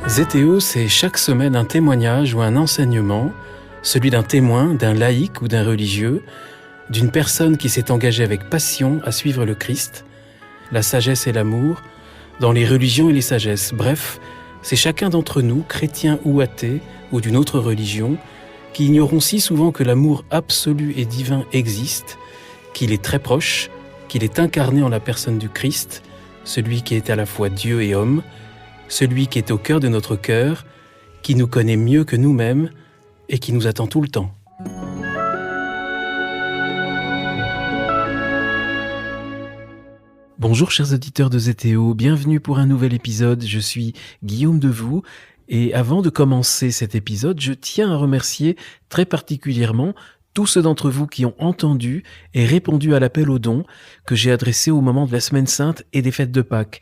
ZTO, c'est chaque semaine un témoignage ou un enseignement, celui d'un témoin, d'un laïc ou d'un religieux, d'une personne qui s'est engagée avec passion à suivre le Christ, la sagesse et l'amour, dans les religions et les sagesses. Bref, c'est chacun d'entre nous, chrétiens ou athées, ou d'une autre religion, qui ignorons si souvent que l'amour absolu et divin existe, qu'il est très proche, qu'il est incarné en la personne du Christ, celui qui est à la fois Dieu et homme, celui qui est au cœur de notre cœur, qui nous connaît mieux que nous-mêmes et qui nous attend tout le temps. Bonjour chers auditeurs de ZTO, bienvenue pour un nouvel épisode, je suis Guillaume Devoux et avant de commencer cet épisode, je tiens à remercier très particulièrement tous ceux d'entre vous qui ont entendu et répondu à l'appel aux dons que j'ai adressé au moment de la Semaine Sainte et des fêtes de Pâques.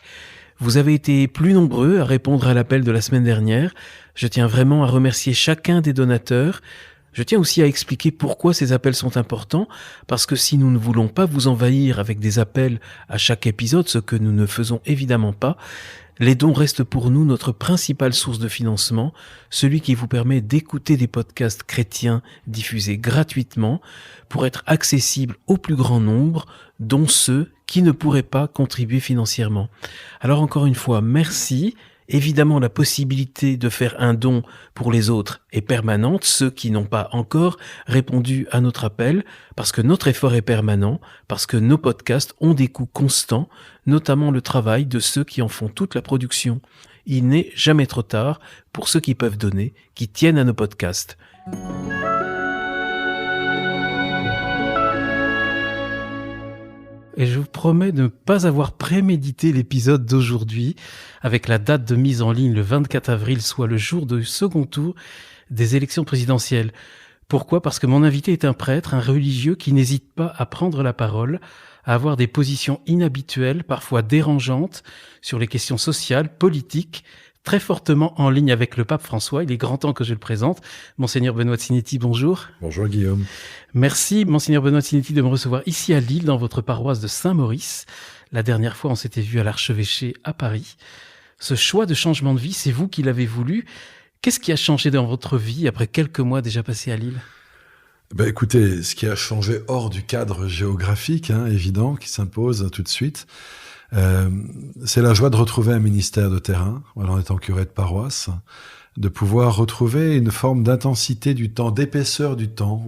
Vous avez été plus nombreux à répondre à l'appel de la semaine dernière. Je tiens vraiment à remercier chacun des donateurs. Je tiens aussi à expliquer pourquoi ces appels sont importants, parce que si nous ne voulons pas vous envahir avec des appels à chaque épisode, ce que nous ne faisons évidemment pas, les dons restent pour nous notre principale source de financement, celui qui vous permet d'écouter des podcasts chrétiens diffusés gratuitement pour être accessibles au plus grand nombre, dont ceux qui ne pourraient pas contribuer financièrement. Alors encore une fois, merci. Évidemment, la possibilité de faire un don pour les autres est permanente, ceux qui n'ont pas encore répondu à notre appel, parce que notre effort est permanent, parce que nos podcasts ont des coûts constants, notamment le travail de ceux qui en font toute la production. Il n'est jamais trop tard pour ceux qui peuvent donner, qui tiennent à nos podcasts. Et je vous promets de ne pas avoir prémédité l'épisode d'aujourd'hui avec la date de mise en ligne le 24 avril, soit le jour du second tour des élections présidentielles. Pourquoi ? Parce que mon invité est un prêtre, un religieux qui n'hésite pas à prendre la parole, à avoir des positions inhabituelles, parfois dérangeantes, sur les questions sociales, politiques, très fortement en ligne avec le pape François. Il est grand temps que je le présente. Monseigneur Benoît Tsinetti, bonjour. Bonjour Guillaume. Merci Monseigneur Benoît Tsinetti de me recevoir ici à Lille, dans votre paroisse de Saint-Maurice. La dernière fois, on s'était vu à l'archevêché à Paris. Ce choix de changement de vie, c'est vous qui l'avez voulu. Qu'est-ce qui a changé dans votre vie après quelques mois déjà passés à Lille ? Écoutez, ce qui a changé hors du cadre géographique, évident, qui s'impose tout de suite, c'est la joie de retrouver un ministère de terrain, en étant curé de paroisse, de pouvoir retrouver une forme d'intensité du temps, d'épaisseur du temps,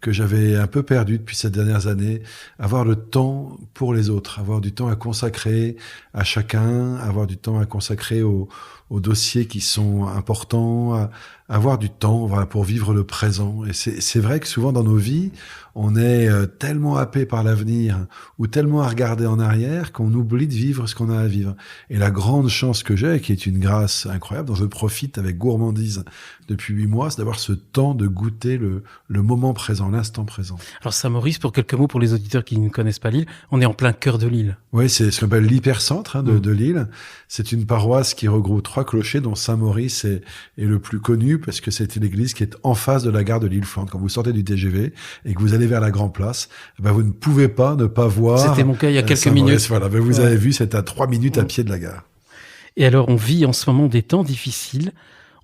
que j'avais un peu perdu depuis ces dernières années, avoir le temps pour les autres, avoir du temps à consacrer à chacun, avoir du temps à consacrer aux dossiers qui sont importants, avoir du temps pour vivre le présent. Et c'est vrai que souvent dans nos vies, on est tellement happé par l'avenir ou tellement à regarder en arrière qu'on oublie de vivre ce qu'on a à vivre. Et la grande chance que j'ai, qui est une grâce incroyable, dont je profite avec gourmandise depuis 8 mois, c'est d'avoir ce temps de goûter le moment présent, l'instant présent. Alors Saint-Maurice, pour quelques mots pour les auditeurs qui ne connaissent pas Lille, on est en plein cœur de Lille. Oui, c'est ce qu'on appelle l'hypercentre de Lille. C'est une paroisse qui regroupe 3 clochers, dont Saint-Maurice est le plus connu, parce que c'est l'église qui est en face de la gare de Lille-Flandre. Quand vous sortez du TGV et que vous allez vers la Grand Place, vous ne pouvez pas ne pas voir. C'était mon cas il y a quelques minutes. Voilà, vous avez vu, c'est à 3 minutes à pied de la gare. Et alors, on vit en ce moment des temps difficiles.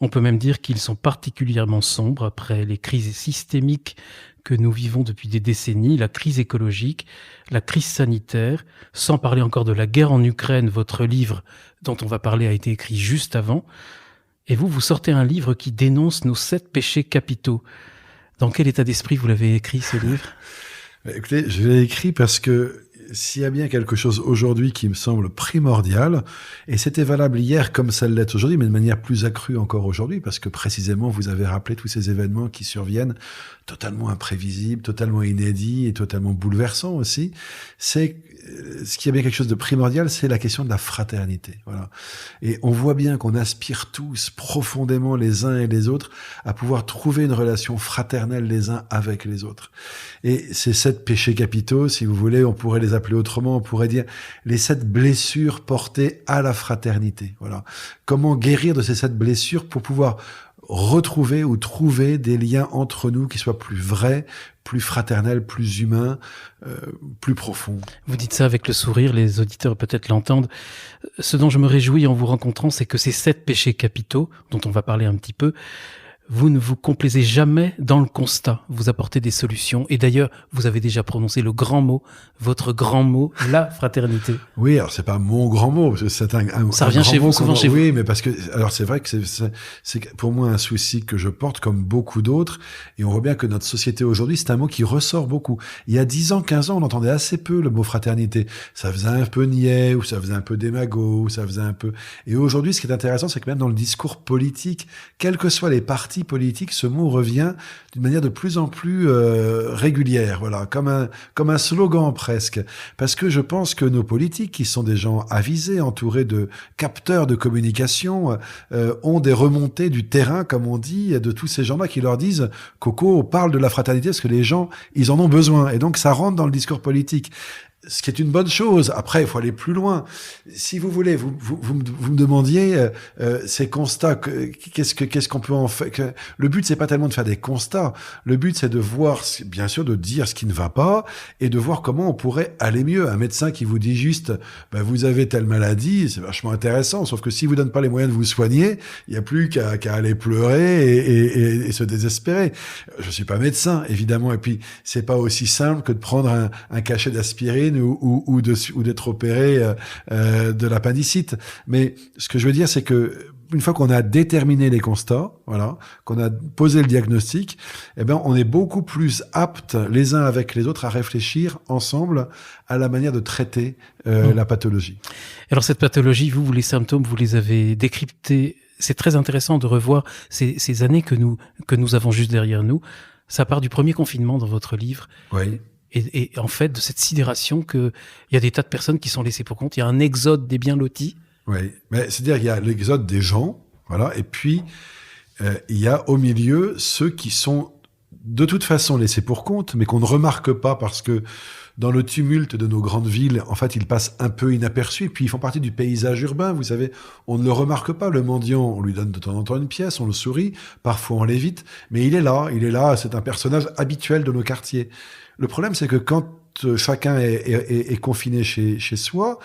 On peut même dire qu'ils sont particulièrement sombres après les crises systémiques que nous vivons depuis des décennies, la crise écologique, la crise sanitaire, sans parler encore de la guerre en Ukraine. Votre livre, dont on va parler, a été écrit juste avant. Et vous sortez un livre qui dénonce nos 7 péchés capitaux. Dans quel état d'esprit vous l'avez écrit, ce livre ? Écoutez, je l'ai écrit parce que s'il y a bien quelque chose aujourd'hui qui me semble primordial, et c'était valable hier comme ça l'est aujourd'hui, mais de manière plus accrue encore aujourd'hui, parce que précisément vous avez rappelé tous ces événements qui surviennent, totalement imprévisibles, totalement inédits et totalement bouleversants aussi, c'est ce qui a bien quelque chose de primordial, c'est la question de la fraternité. Voilà. Et on voit bien qu'on aspire tous profondément les uns et les autres à pouvoir trouver une relation fraternelle les uns avec les autres. Et ces 7 péchés capitaux, si vous voulez, on pourrait les appeler autrement, on pourrait dire les 7 blessures portées à la fraternité. Voilà. Comment guérir de ces 7 blessures pour pouvoir retrouver ou trouver des liens entre nous qui soient plus vrais, plus fraternels, plus humains, plus profonds. Vous dites ça avec le sourire, les auditeurs peut-être l'entendent. Ce dont je me réjouis en vous rencontrant, c'est que ces 7 péchés capitaux, dont on va parler un petit peu, vous ne vous complaisez jamais dans le constat. Vous apportez des solutions. Et d'ailleurs, vous avez déjà prononcé le grand mot, votre grand mot, la fraternité. Oui, alors c'est pas mon grand mot, c'est ça revient chez vous, souvent chez vous. Oui, mais parce que, alors c'est vrai que c'est pour moi un souci que je porte comme beaucoup d'autres. Et on voit bien que notre société aujourd'hui, c'est un mot qui ressort beaucoup. Il y a 10 ans, 15 ans, on entendait assez peu le mot fraternité. Ça faisait un peu niais, ou ça faisait un peu démago, ou ça faisait un peu... Et aujourd'hui, ce qui est intéressant, c'est que même dans le discours politique, quels que soient les partis politique, ce mot revient d'une manière de plus en plus régulière, voilà, comme un slogan presque. Parce que je pense que nos politiques, qui sont des gens avisés, entourés de capteurs de communication, ont des remontées du terrain, comme on dit, de tous ces gens-là qui leur disent « Coco, parle de la fraternité parce que les gens, ils en ont besoin. » Et donc, ça rentre dans le discours politique. Ce qui est une bonne chose. Après, il faut aller plus loin. Si vous voulez, vous me demandiez ces constats. Qu'est-ce qu'on peut en faire? Le but, c'est pas tellement de faire des constats. Le but, c'est de voir, bien sûr, de dire ce qui ne va pas et de voir comment on pourrait aller mieux. Un médecin qui vous dit juste, vous avez telle maladie, c'est vachement intéressant. Sauf que s'il vous donne pas les moyens de vous soigner, il y a plus qu'à aller pleurer et se désespérer. Je suis pas médecin, évidemment. Et puis, c'est pas aussi simple que de prendre un cachet d'aspirine ou d'être opéré de l'appendicite. Mais ce que je veux dire, c'est que une fois qu'on a déterminé les constats, voilà, qu'on a posé le diagnostic, on est beaucoup plus aptes les uns avec les autres à réfléchir ensemble à la manière de traiter la pathologie. Alors cette pathologie, vous les symptômes, vous les avez décryptés. C'est très intéressant de revoir ces années que nous avons juste derrière nous. Ça part du premier confinement dans votre livre. Oui. Et en fait, de cette sidération qu'il y a des tas de personnes qui sont laissées pour compte. Il y a un exode des bien lotis. Oui, mais c'est-à-dire qu'il y a l'exode des gens, voilà, et puis il y a au milieu ceux qui sont de toute façon laissés pour compte, mais qu'on ne remarque pas parce que dans le tumulte de nos grandes villes, en fait, ils passent un peu inaperçus, et puis ils font partie du paysage urbain, vous savez, on ne le remarque pas, le mendiant, on lui donne de temps en temps une pièce, on le sourit, parfois on l'évite, mais il est là, c'est un personnage habituel de nos quartiers. Le problème, c'est que quand chacun est confiné chez soi,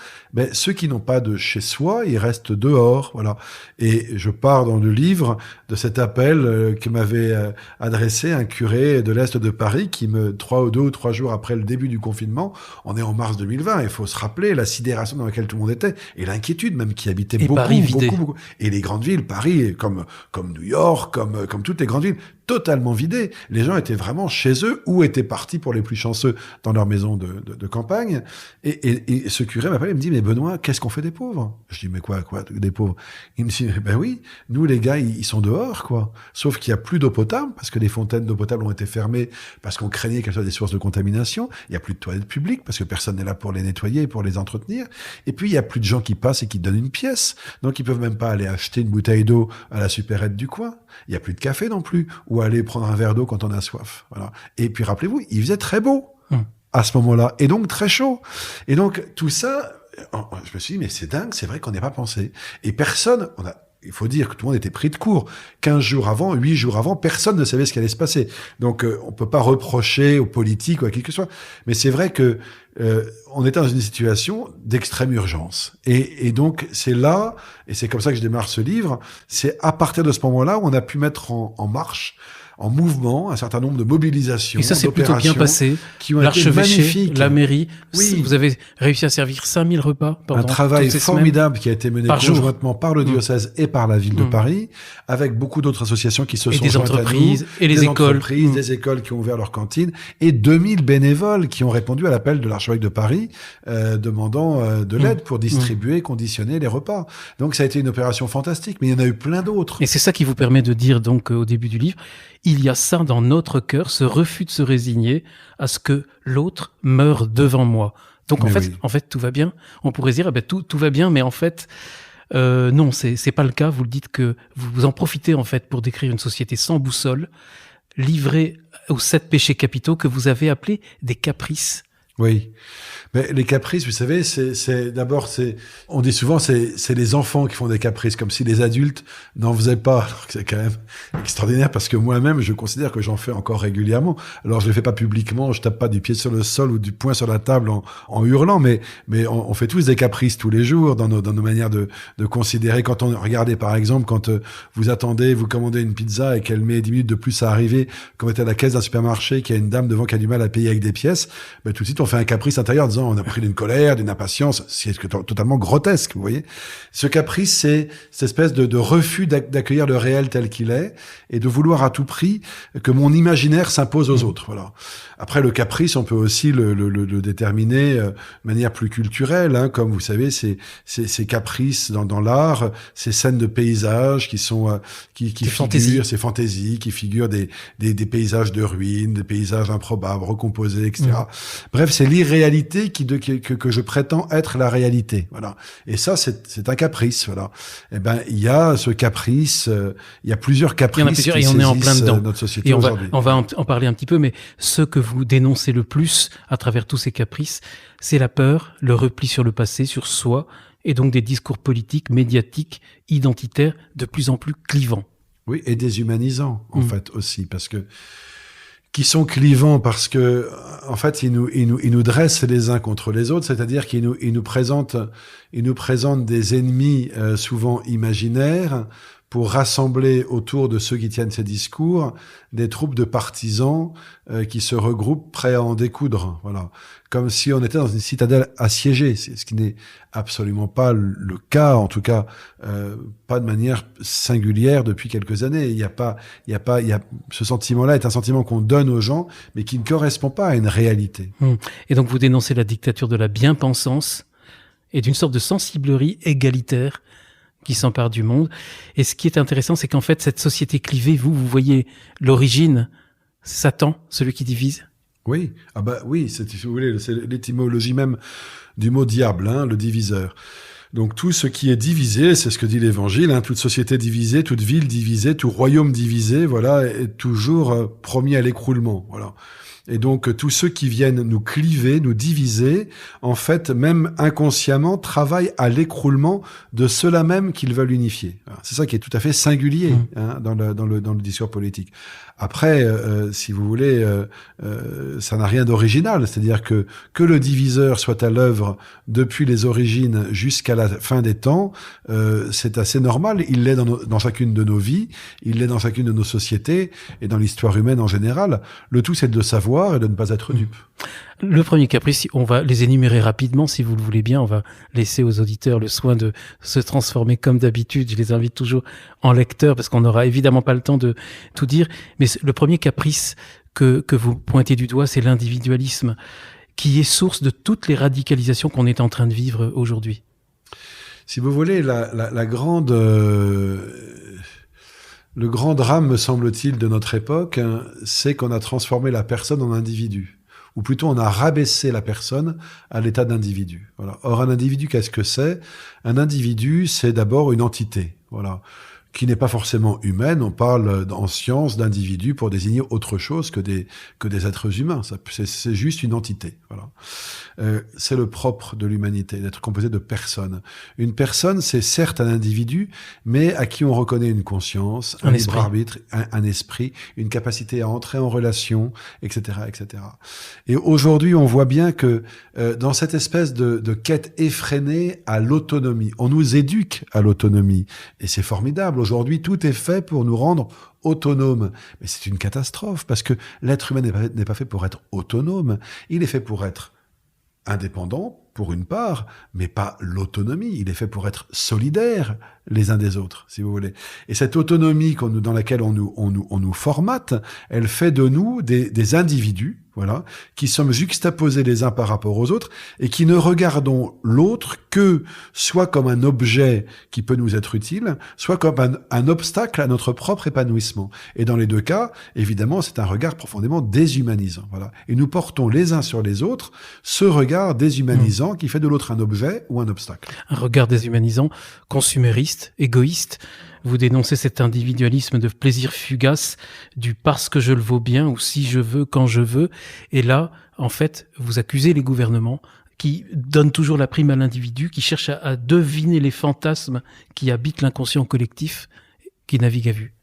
ceux qui n'ont pas de chez soi, ils restent dehors, voilà. Et je pars dans le livre de cet appel que m'avait adressé un curé de l'Est de Paris qui 2 ou 3 jours après le début du confinement, on est en mars 2020, il faut se rappeler la sidération dans laquelle tout le monde était et l'inquiétude même qui habitait beaucoup. Et les grandes villes, Paris, comme New York, comme toutes les grandes villes, totalement vidées. Les gens étaient vraiment chez eux ou étaient partis pour les plus chanceux dans leur maison de campagne. Et ce curé m'appelle et me dit, mais Benoît, qu'est-ce qu'on fait des pauvres? Je dis, mais quoi, des pauvres? Il me dit, oui, nous les gars, ils sont dehors, quoi. Sauf qu'il y a plus d'eau potable, parce que les fontaines d'eau potable ont été fermées, parce qu'on craignait qu'elles soient des sources de contamination. Il y a plus de toilettes publiques, parce que personne n'est là pour les nettoyer et pour les entretenir. Et puis, il y a plus de gens qui passent et qui donnent une pièce. Donc, ils peuvent même pas aller acheter une bouteille d'eau à la supérette du coin. Il y a plus de café non plus, ou aller prendre un verre d'eau quand on a soif. Voilà. Et puis, rappelez-vous, il faisait très beau. À ce moment-là, et donc très chaud. Et donc, tout ça, je me suis dit, mais c'est dingue, c'est vrai qu'on n'y a pas pensé. Et il faut dire que tout le monde était pris de court. 15 jours avant, 8 jours avant, personne ne savait ce qui allait se passer. Donc, on peut pas reprocher aux politiques ou à qui que ce soit. Mais c'est vrai que on était dans une situation d'extrême urgence. Et donc, c'est là, et c'est comme ça que je démarre ce livre, c'est à partir de ce moment-là où on a pu mettre en marche, en mouvement, un certain nombre de mobilisations. Et ça s'est plutôt bien passé. L'archevêché, la mairie, oui. Vous avez réussi à servir 5000 repas pendant un travail formidable semaines, qui a été mené conjointement par le diocèse et par la ville de Paris, avec beaucoup d'autres associations qui se sont jointes à nous. Et les écoles. Des écoles qui ont ouvert leurs cantines, et 2000 bénévoles qui ont répondu à l'appel de l'archevêque de Paris, demandant de l'aide pour distribuer, conditionner les repas. Donc ça a été une opération fantastique, mais il y en a eu plein d'autres. Et c'est ça qui vous permet de dire donc au début du livre, il y a ça dans notre cœur, ce refus de se résigner à ce que l'autre meure devant moi. Donc en fait, tout va bien. On pourrait dire, tout va bien, mais en fait, non, c'est pas le cas. Vous le dites que vous en profitez en fait pour décrire une société sans boussole, livrée aux 7 péchés capitaux que vous avez appelés des caprices. Oui. Mais les caprices, vous savez, on dit souvent, c'est les enfants qui font des caprices, comme si les adultes n'en faisaient pas. Alors que c'est quand même extraordinaire parce que moi-même, je considère que j'en fais encore régulièrement. Alors, je le fais pas publiquement, je tape pas du pied sur le sol ou du poing sur la table en hurlant, mais on fait tous des caprices tous les jours dans nos manières de considérer. Quand regardez, par exemple, quand vous commandez une pizza et qu'elle met 10 minutes de plus à arriver, quand vous êtes à la caisse d'un supermarché, qu'il y a une dame devant qui a du mal à payer avec des pièces, ben, tout de suite, on fait un caprice intérieur en disant on a pris d'une colère, d'une impatience, c'est totalement grotesque, vous voyez. Ce caprice, c'est cette espèce de refus d'accueillir le réel tel qu'il est et de vouloir à tout prix que mon imaginaire s'impose aux autres. Voilà. Après, le caprice, on peut aussi le déterminer de manière plus culturelle, hein, comme vous savez, ces caprices dans l'art, ces scènes de paysages qui sont qui figurent, ces fantaisies qui figurent des paysages de ruines, des paysages improbables, recomposés, etc. Bref, c'est l'irréalité que je prétends être la réalité. Voilà. Et ça, c'est un caprice. Voilà. Eh ben, il y a ce caprice, il y a plusieurs caprices. Il y en a plusieurs et on est en plein dedans. Notre société et aujourd'hui. On va en parler un petit peu, mais ce que vous dénoncez le plus à travers tous ces caprices, c'est la peur, le repli sur le passé, sur soi, et donc des discours politiques, médiatiques, identitaires, de plus en plus clivants. Oui, et déshumanisants, en fait, aussi, parce que qui sont clivants parce que, en fait, ils nous dressent les uns contre les autres, c'est-à-dire qu'ils nous présentent des ennemis souvent imaginaires pour rassembler autour de ceux qui tiennent ces discours des troupes de partisans qui se regroupent prêts à en découdre. Voilà, comme si on était dans une citadelle assiégée, ce qui n'est absolument pas le cas, en tout cas pas de manière singulière depuis quelques années. Il y a ce sentiment-là est un sentiment qu'on donne aux gens, mais qui ne correspond pas à une réalité. Et donc vous dénoncez la dictature de la bien-pensance et d'une sorte de sensiblerie égalitaire qui s'empare du monde. Et ce qui est intéressant, c'est qu'en fait, cette société clivée, vous voyez l'origine, Satan, celui qui divise. Oui, oui, si vous voulez, c'est l'étymologie même du mot diable, hein, le diviseur. Donc tout ce qui est divisé, c'est ce que dit l'Évangile, hein, toute société divisée, toute ville divisée, tout royaume divisé, voilà, est toujours promis à l'écroulement, voilà. Et donc, tous ceux qui viennent nous cliver, nous diviser, en fait, même inconsciemment, travaillent à l'écroulement de ceux-là même qu'ils veulent unifier. C'est ça qui est tout à fait singulier hein, dans le discours politique. Après, si vous voulez, ça n'a rien d'original. C'est-à-dire que le diviseur soit à l'œuvre depuis les origines jusqu'à la fin des temps, c'est assez normal. Il l'est dans chacune de nos vies, il l'est dans chacune de nos sociétés et dans l'histoire humaine en général. Le tout, c'est de le savoir et de ne pas être dupe. Le premier caprice, on va les énumérer rapidement, si vous le voulez bien. On va laisser aux auditeurs le soin de se transformer comme d'habitude. Je les invite toujours en lecteurs parce qu'on n'aura évidemment pas le temps de tout dire. Mais le premier caprice que vous pointez du doigt, c'est l'individualisme qui est source de toutes les radicalisations qu'on est en train de vivre aujourd'hui. Si vous voulez, le grand drame, me semble-t-il, de notre époque, hein, c'est qu'on a transformé la personne en individu. Ou plutôt, on a rabaissé la personne à l'état d'individu. Voilà. Or, un individu, qu'est-ce que c'est ? Un individu, c'est d'abord une entité. Voilà. Qui n'est pas forcément humaine. On parle en science d'individus pour désigner autre chose que des êtres humains. C'est juste une entité. Voilà. C'est le propre de l'humanité, d'être composé de personnes. Une personne, c'est certes un individu, mais à qui on reconnaît une conscience, un libre arbitre, un esprit, une capacité à entrer en relation, etc., etc. Et aujourd'hui, on voit bien que dans cette espèce de quête effrénée à l'autonomie, on nous éduque à l'autonomie, et c'est formidable. Aujourd'hui, tout est fait pour nous rendre autonomes. Mais c'est une catastrophe, parce que l'être humain n'est pas fait pour être autonome. Il est fait pour être indépendant, pour une part, mais pas l'autonomie. Il est fait pour être solidaire les uns des autres, si vous voulez. Et cette autonomie dans laquelle on nous formate, elle fait de nous des individus, voilà, qui sommes juxtaposés les uns par rapport aux autres et qui ne regardons l'autre que soit comme un objet qui peut nous être utile, soit comme un obstacle à notre propre épanouissement. Et dans les deux cas, évidemment, c'est un regard profondément déshumanisant, voilà. Et nous portons les uns sur les autres ce regard déshumanisant qui fait de l'autre un objet ou un obstacle. Un regard déshumanisant, consumériste, égoïste. Vous dénoncez cet individualisme de plaisir fugace, du parce que je le vaux bien ou si je veux, quand je veux. Et là, en fait, vous accusez les gouvernements qui donnent toujours la prime à l'individu, qui cherchent à deviner les fantasmes qui habitent l'inconscient collectif, qui navigue à vue.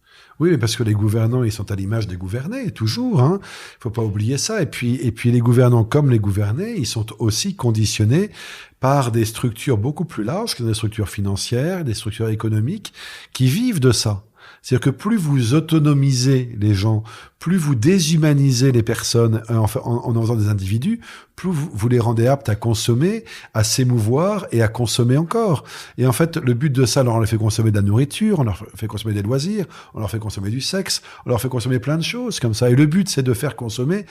Oui, mais parce que les gouvernants, ils sont à l'image des gouvernés, toujours. Hein. Faut pas oublier ça. Et puis les gouvernants, comme les gouvernés, ils sont aussi conditionnés par des structures beaucoup plus larges, que des structures financières, des structures économiques, qui vivent de ça. C'est-à-dire que plus vous autonomisez les gens, plus vous déshumanisez les personnes en faisant des individus, plus vous les rendez aptes à consommer, à s'émouvoir et à consommer encore. Et en fait, le but de ça, alors on leur fait consommer de la nourriture, on leur fait consommer des loisirs, on leur fait consommer du sexe, on leur fait consommer plein de choses comme ça. Et le but, c'est de faire consommer.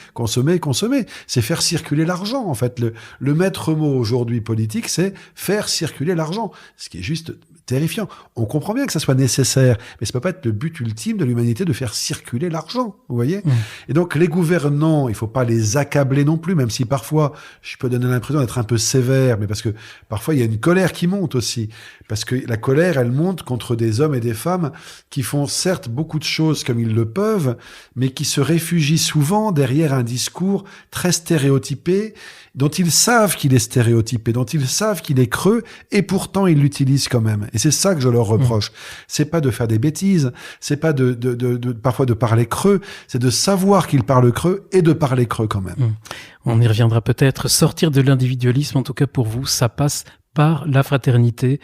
C'est faire circuler l'argent, en fait. Le maître mot aujourd'hui politique, c'est faire circuler l'argent. Ce qui est juste terrifiant. On comprend bien que ça soit nécessaire, mais ça peut pas être le but ultime de l'humanité de faire circuler l'argent, vous voyez. Et donc les gouvernants, il faut pas les accabler non plus, même si parfois je peux donner l'impression d'être un peu sévère, mais parce que parfois il y a une colère qui monte aussi, parce que la colère, elle monte contre des hommes et des femmes qui font certes beaucoup de choses comme ils le peuvent, mais qui se réfugient souvent derrière un discours très stéréotypé, dont ils savent qu'il est stéréotypé, dont ils savent qu'il est creux, et pourtant ils l'utilisent quand même. Et c'est ça que je leur reproche. C'est pas de faire des bêtises, c'est pas de parfois de parler creux, c'est de savoir qu'ils parlent creux et de parler creux quand même. On y reviendra peut-être. Sortir de l'individualisme, en tout cas pour vous, ça passe par la fraternité.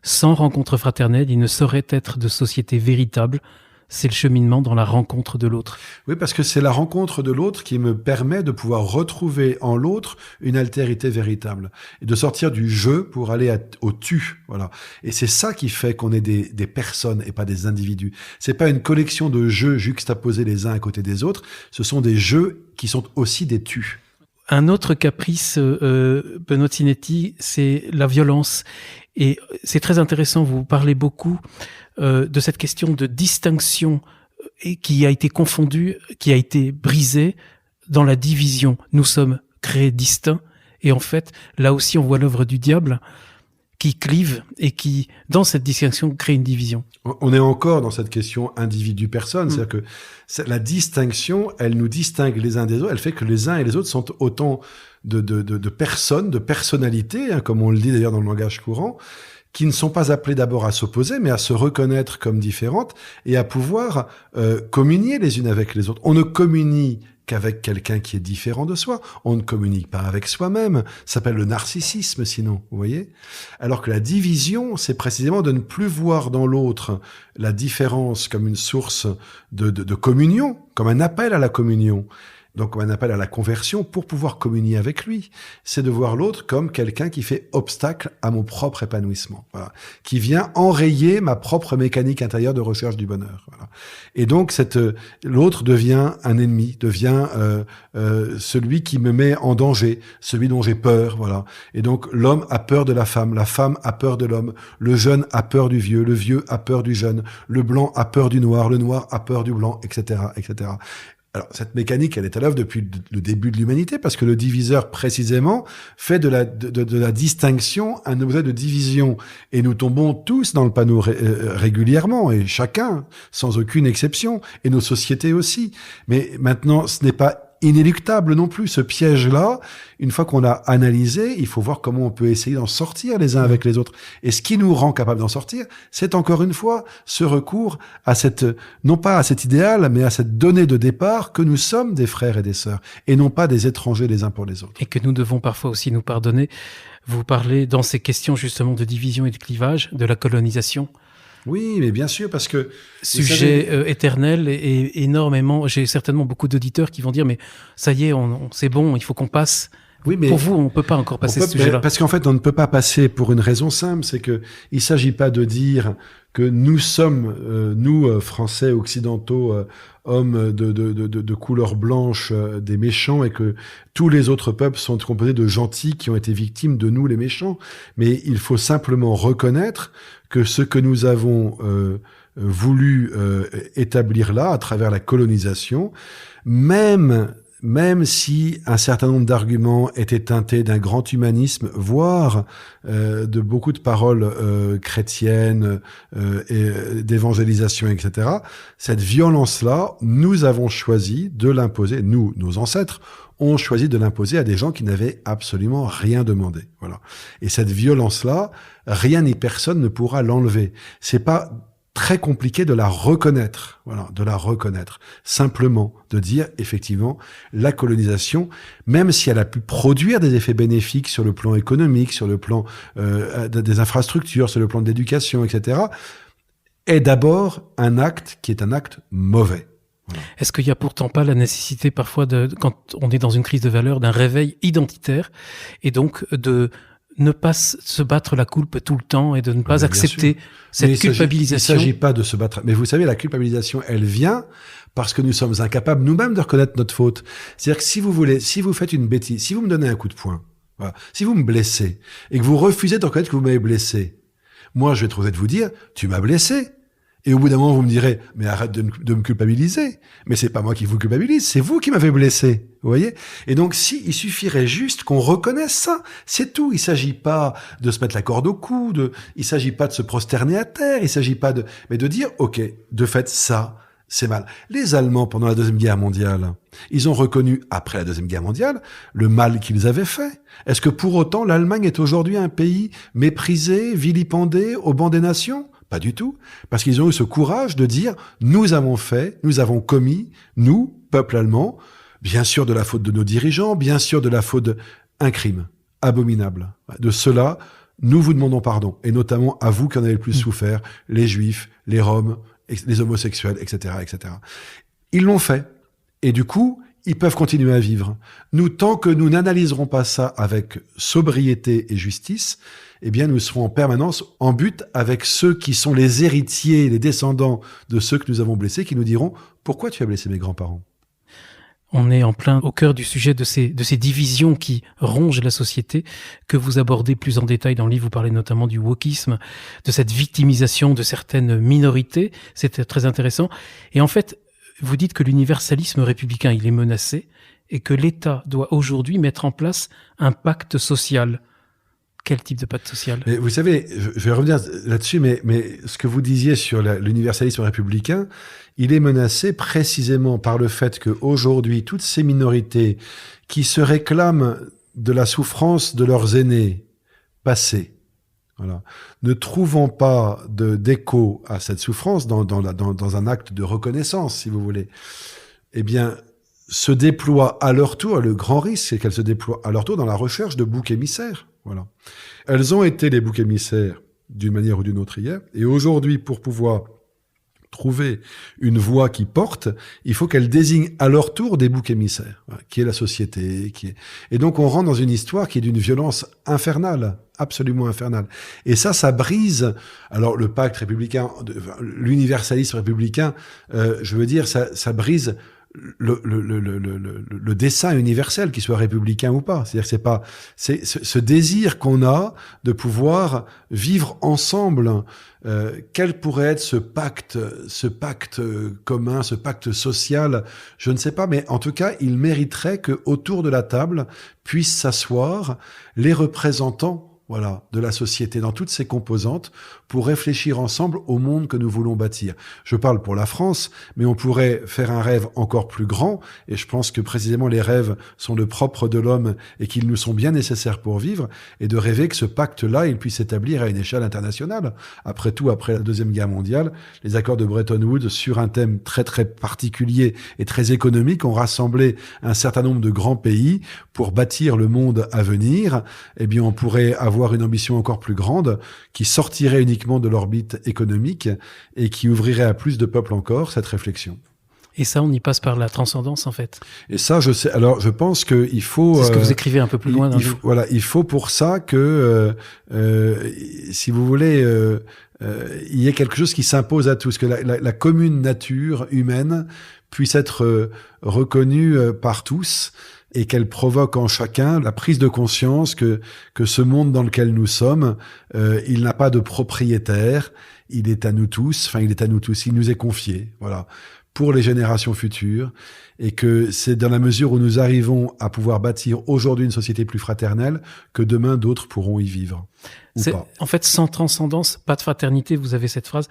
Sans rencontre fraternelle, il ne saurait être de société véritable. C'est le cheminement dans la rencontre de l'autre. Oui, parce que c'est la rencontre de l'autre qui me permet de pouvoir retrouver en l'autre une altérité véritable et de sortir du je pour aller au tu. Voilà. Et c'est ça qui fait qu'on est des personnes et pas des individus. C'est pas une collection de jeux juxtaposés les uns à côté des autres. Ce sont des jeux qui sont aussi des tu. Un autre caprice, Benoît Sinetti, c'est la violence. Et c'est très intéressant, vous parlez beaucoup de cette question de distinction et qui a été confondue, qui a été brisée dans la division. Nous sommes créés distincts et en fait, là aussi on voit l'œuvre du diable qui clive et qui, dans cette distinction, crée une division. On est encore dans cette question individu-personne, c'est-à-dire que la distinction, elle nous distingue les uns des autres, elle fait que les uns et les autres sont autant de personnes, de personnalités, hein, comme on le dit d'ailleurs dans le langage courant, qui ne sont pas appelées d'abord à s'opposer, mais à se reconnaître comme différentes et à pouvoir communier les unes avec les autres. On ne communie qu'avec quelqu'un qui est différent de soi. On ne communique pas avec soi-même. Ça s'appelle le narcissisme, sinon, vous voyez. Alors que la division, c'est précisément de ne plus voir dans l'autre la différence comme une source de communion, comme un appel à la communion. Donc, on appelle à la conversion pour pouvoir communier avec lui. C'est de voir l'autre comme quelqu'un qui fait obstacle à mon propre épanouissement. Voilà. Qui vient enrayer ma propre mécanique intérieure de recherche du bonheur. Voilà. Et donc, l'autre devient un ennemi, devient celui qui me met en danger, celui dont j'ai peur. Voilà. Et donc, l'homme a peur de la femme a peur de l'homme, le jeune a peur du vieux, le vieux a peur du jeune, le blanc a peur du noir, le noir a peur du blanc, etc., etc. Alors, cette mécanique, elle est à l'œuvre depuis le début de l'humanité, parce que le diviseur, précisément, fait de la distinction un objet de division. Et nous tombons tous dans le panneau régulièrement, et chacun, sans aucune exception, et nos sociétés aussi. Mais maintenant, ce n'est pas inéluctable non plus, ce piège-là. Une fois qu'on l'a analysé, il faut voir comment on peut essayer d'en sortir les uns avec les autres. Et ce qui nous rend capable d'en sortir, c'est encore une fois ce recours à non pas à cet idéal, mais à cette donnée de départ que nous sommes des frères et des sœurs, et non pas des étrangers les uns pour les autres. Et que nous devons parfois aussi nous pardonner. Vous parlez dans ces questions justement de division et de clivage, de la colonisation. Oui, mais bien sûr, parce que... Sujet éternel et énormément... J'ai certainement beaucoup d'auditeurs qui vont dire « Mais ça y est, c'est bon, il faut qu'on passe... » Oui, mais pour vous, on ne peut pas encore passer ce sujet-là. Parce qu'en fait, on ne peut pas passer pour une raison simple, c'est que il ne s'agit pas de dire que nous sommes, nous, Français, occidentaux, hommes de couleur blanche, des méchants, et que tous les autres peuples sont composés de gentils qui ont été victimes de nous, les méchants. Mais il faut simplement reconnaître que ce que nous avons voulu établir là, à travers la colonisation, même même si un certain nombre d'arguments étaient teintés d'un grand humanisme, voire de beaucoup de paroles chrétiennes et d'évangélisation, etc., cette violence-là, nous avons choisi de l'imposer, nous, nos ancêtres, ont choisi de l'imposer à des gens qui n'avaient absolument rien demandé. Voilà. Et cette violence-là, rien ni personne ne pourra l'enlever. C'est pas très compliqué de la reconnaître, voilà, de la reconnaître. Simplement de dire, effectivement, la colonisation, même si elle a pu produire des effets bénéfiques sur le plan économique, sur le plan des infrastructures, sur le plan de l'éducation, etc., est d'abord un acte qui est un acte mauvais. Voilà. Est-ce qu'il n'y a pourtant pas la nécessité parfois, quand on est dans une crise de valeurs, d'un réveil identitaire et donc de ne pas se battre la coulpe tout le temps et de ne pas accepter cette culpabilisation. Il ne s'agit pas de se battre. Mais vous savez, la culpabilisation, elle vient parce que nous sommes incapables nous-mêmes de reconnaître notre faute. C'est-à-dire que si vous faites une bêtise, si vous me donnez un coup de poing, voilà, si vous me blessez et que vous refusez de reconnaître que vous m'avez blessé, moi je vais trouver de vous dire, tu m'as blessé. Et au bout d'un moment, vous me direz, mais arrête de me culpabiliser. Mais c'est pas moi qui vous culpabilise, c'est vous qui m'avez blessé. Vous voyez? Et donc, il suffirait juste qu'on reconnaisse ça. C'est tout. Il s'agit pas de se mettre la corde au cou, il s'agit pas de se prosterner à terre, il s'agit pas mais de dire, OK, de fait, ça, c'est mal. Les Allemands, pendant la Deuxième Guerre mondiale, ils ont reconnu, après la Deuxième Guerre mondiale, le mal qu'ils avaient fait. Est-ce que pour autant, l'Allemagne est aujourd'hui un pays méprisé, vilipendé, au banc des nations? Pas du tout, parce qu'ils ont eu ce courage de dire « nous avons fait, nous avons commis, nous, peuple allemand, bien sûr de la faute de nos dirigeants, bien sûr de la faute d'un crime abominable. De cela, nous vous demandons pardon, et notamment à vous qui en avez le plus souffert, les Juifs, les Roms, les homosexuels, etc., etc. » Ils l'ont fait, et du coup, ils peuvent continuer à vivre. Nous, tant que nous n'analyserons pas ça avec sobriété et justice, eh bien, nous serons en permanence en but avec ceux qui sont les héritiers, les descendants de ceux que nous avons blessés, qui nous diront « Pourquoi tu as blessé mes grands-parents ?» On est en plein au cœur du sujet de ces divisions qui rongent la société, que vous abordez plus en détail dans le livre. Vous parlez notamment du wokisme, de cette victimisation de certaines minorités. C'est très intéressant. Et en fait, vous dites que l'universalisme républicain, il est menacé et que l'État doit aujourd'hui mettre en place un pacte social. Quel type de pacte social? Mais vous savez, je vais revenir là-dessus, mais ce que vous disiez sur l'universalisme républicain, il est menacé précisément par le fait qu'aujourd'hui, toutes ces minorités qui se réclament de la souffrance de leurs aînés passés, voilà, ne trouvant pas d'écho à cette souffrance dans un acte de reconnaissance, si vous voulez, eh bien, se déploient à leur tour, le grand risque, c'est qu'elles se déploient à leur tour dans la recherche de boucs émissaires. Voilà. Elles ont été les boucs émissaires d'une manière ou d'une autre hier, et aujourd'hui, pour pouvoir trouver une voie qui porte, il faut qu'elles désignent à leur tour des boucs émissaires, voilà, qui est la société, et donc on rentre dans une histoire qui est d'une violence infernale, absolument infernale. Et ça brise, alors le pacte républicain, l'universalisme républicain, je veux dire, ça brise le dessein universel, qu'il soit républicain ou pas. C'est-à-dire que c'est ce désir qu'on a de pouvoir vivre ensemble. Quel pourrait être ce pacte commun, ce pacte social? Je ne sais pas, mais en tout cas, il mériterait que autour de la table puissent s'asseoir les représentants, voilà, de la société dans toutes ses composantes pour réfléchir ensemble au monde que nous voulons bâtir. Je parle pour la France, mais on pourrait faire un rêve encore plus grand, et je pense que précisément les rêves sont le propre de l'homme et qu'ils nous sont bien nécessaires pour vivre, et de rêver que ce pacte-là, il puisse s'établir à une échelle internationale. Après tout, après la Deuxième Guerre mondiale, les accords de Bretton Woods, sur un thème très très particulier et très économique, ont rassemblé un certain nombre de grands pays pour bâtir le monde à venir. Eh bien, on pourrait avoir une ambition encore plus grande qui sortirait uniquement de l'orbite économique et qui ouvrirait à plus de peuples encore cette réflexion. Et ça, on y passe par la transcendance, en fait. Et ça, je sais. Alors, je pense qu'il faut. C'est ce que vous écrivez un peu plus loin. Voilà, il faut pour ça que, si vous voulez, il y ait quelque chose qui s'impose à tous, que la commune nature humaine puisse être reconnue par tous, et qu'elle provoque en chacun la prise de conscience que ce monde dans lequel nous sommes, il n'a pas de propriétaire, il est à nous tous, il nous est confié, voilà. pour les générations futures, et que c'est dans la mesure où nous arrivons à pouvoir bâtir aujourd'hui une société plus fraternelle que demain d'autres pourront y vivre. En fait, sans transcendance, pas de fraternité, vous avez cette phrase.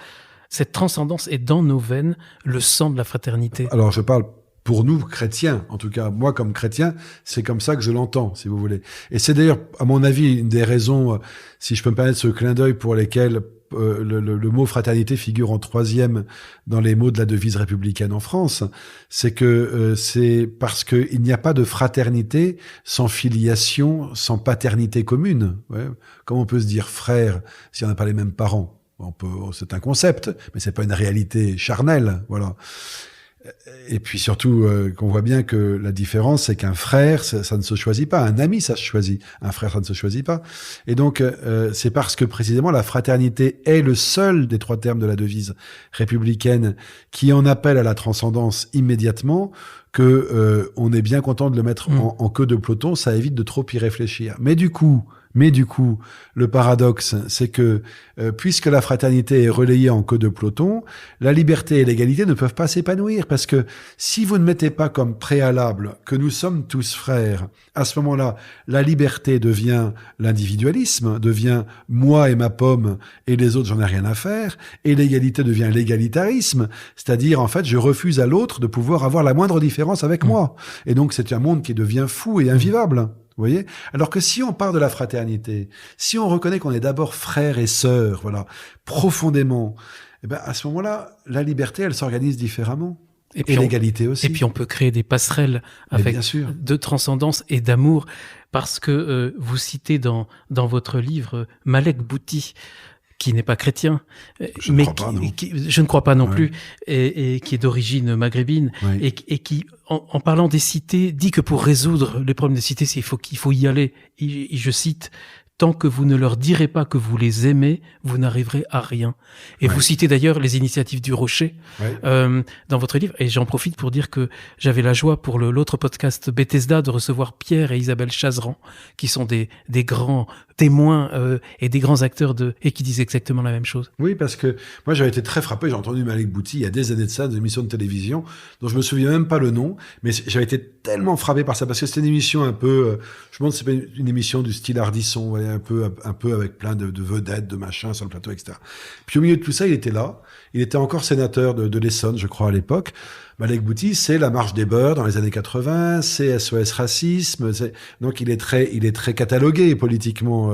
Cette transcendance est dans nos veines, le sang de la fraternité. Alors je parle pour nous, chrétiens, en tout cas, moi comme chrétien, c'est comme ça que je l'entends, si vous voulez. Et c'est d'ailleurs, à mon avis, une des raisons, si je peux me permettre ce clin d'œil, pour lesquelles le mot fraternité figure en 3e dans les mots de la devise républicaine en France, c'est que c'est parce qu'il n'y a pas de fraternité sans filiation, sans paternité commune. Ouais. Comment on peut se dire frère si on n'a pas les mêmes parents? C'est un concept, mais c'est pas une réalité charnelle, voilà. Et puis surtout, qu'on voit bien que la différence, c'est qu'un frère, ça ne se choisit pas. Un ami, ça se choisit. Un frère, ça ne se choisit pas. Et donc, c'est parce que précisément la fraternité est le seul des 3 termes de la devise républicaine qui en appelle à la transcendance immédiatement, que on est bien content de le mettre en queue de peloton. Ça évite de trop y réfléchir. Mais du coup, le paradoxe, c'est que puisque la fraternité est relayée en queue de peloton, la liberté et l'égalité ne peuvent pas s'épanouir, parce que si vous ne mettez pas comme préalable que nous sommes tous frères, à ce moment-là, la liberté devient l'individualisme, devient moi et ma pomme et les autres, j'en ai rien à faire, et l'égalité devient l'égalitarisme, c'est-à-dire, en fait, je refuse à l'autre de pouvoir avoir la moindre différence avec moi. Et donc, c'est un monde qui devient fou et invivable. Vous voyez? Alors que si on part de la fraternité, si on reconnaît qu'on est d'abord frères et sœurs, voilà, profondément, eh ben, à ce moment-là, la liberté, elle s'organise différemment. Et l'égalité aussi. Et puis on peut créer des passerelles avec de transcendance et d'amour, parce que vous citez dans votre livre Malek Bouti, qui n'est pas chrétien, je ne crois pas non plus, et qui est d'origine maghrébine, et qui, en parlant des cités, dit que pour résoudre les problèmes des cités, il faut y aller. Je cite: tant que vous ne leur direz pas que vous les aimez, vous n'arriverez à rien. Et vous citez d'ailleurs les initiatives du Rocher dans votre livre. Et j'en profite pour dire que j'avais la joie pour l'autre podcast Bethesda de recevoir Pierre et Isabelle Chazeran, qui sont des grands témoins et des grands acteurs et qui disent exactement la même chose. Oui, parce que moi j'avais été très frappé, j'ai entendu Malek Bouti il y a des années de ça, des émissions de télévision dont je me souviens même pas le nom, mais j'avais été tellement frappé par ça, parce que c'était une émission un peu, je me demande si c'est une émission du style Ardisson, ouais, un peu avec plein de vedettes, de machins sur le plateau, etc. Puis au milieu de tout ça, il était là, il était encore sénateur de l'Essonne, je crois, à l'époque. Malek Bouti, c'est la marche des beurs dans les années 80, c'est SOS Racisme, donc il est très catalogué politiquement.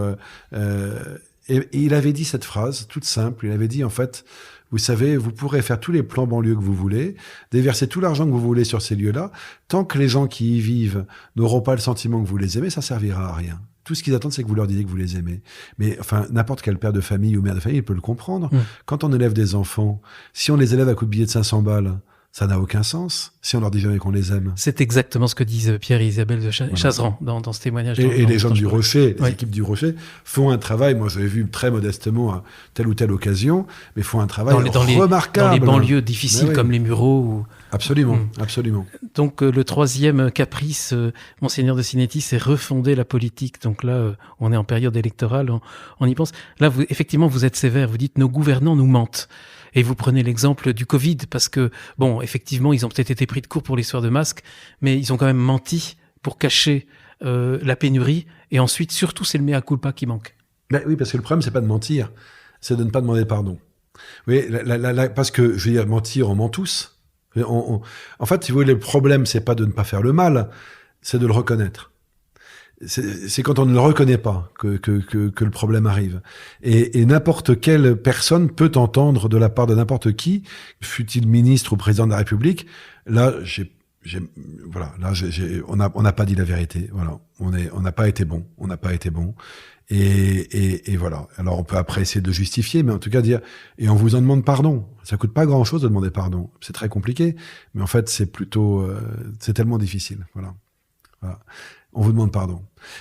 Et il avait dit cette phrase toute simple, il avait dit en fait, vous savez, vous pourrez faire tous les plans banlieues que vous voulez, déverser tout l'argent que vous voulez sur ces lieux-là, tant que les gens qui y vivent n'auront pas le sentiment que vous les aimez, ça servira à rien. Tout ce qu'ils attendent, c'est que vous leur disiez que vous les aimez. Mais enfin, n'importe quel père de famille ou mère de famille, il peut le comprendre. Quand on élève des enfants, si on les élève à coups de billets de 500 balles, ça n'a aucun sens si on leur dit jamais qu'on les aime. C'est exactement ce que disent Pierre et Isabelle de Chazeran dans ce témoignage. Et les gens du Rocher, les équipes du Rocher, font un travail, moi je l'ai vu très modestement à telle ou telle occasion, mais font un travail remarquable. Dans les banlieues difficiles comme les Mureaux. Absolument, absolument. Donc le 3e caprice, Monseigneur de Sinetti, c'est refonder la politique. Donc là, on est en période électorale, on y pense. Là, effectivement, vous êtes sévère, vous dites nos gouvernants nous mentent. Et vous prenez l'exemple du Covid, parce que, bon, effectivement, ils ont peut-être été pris de court pour l'histoire de masques, mais ils ont quand même menti pour cacher la pénurie. Et ensuite, surtout, c'est le mea culpa qui manque. Ben oui, parce que le problème, c'est pas de mentir, c'est de ne pas demander pardon. Oui, parce que, je veux dire, mentir, on ment tous. En fait, si vous voulez, le problème, c'est pas de ne pas faire le mal, c'est de le reconnaître. C'est quand on ne le reconnaît pas que le problème arrive. Et n'importe quelle personne peut entendre de la part de n'importe qui, fût-il ministre ou président de la République, là, on n'a pas dit la vérité. Voilà, on n'a pas été bon. On n'a pas été bon. Et voilà. Alors on peut après essayer de justifier, mais en tout cas dire, et on vous en demande pardon. Ça coûte pas grand-chose de demander pardon. C'est très compliqué, mais en fait c'est plutôt, c'est tellement difficile. Voilà. on vous demande pardon.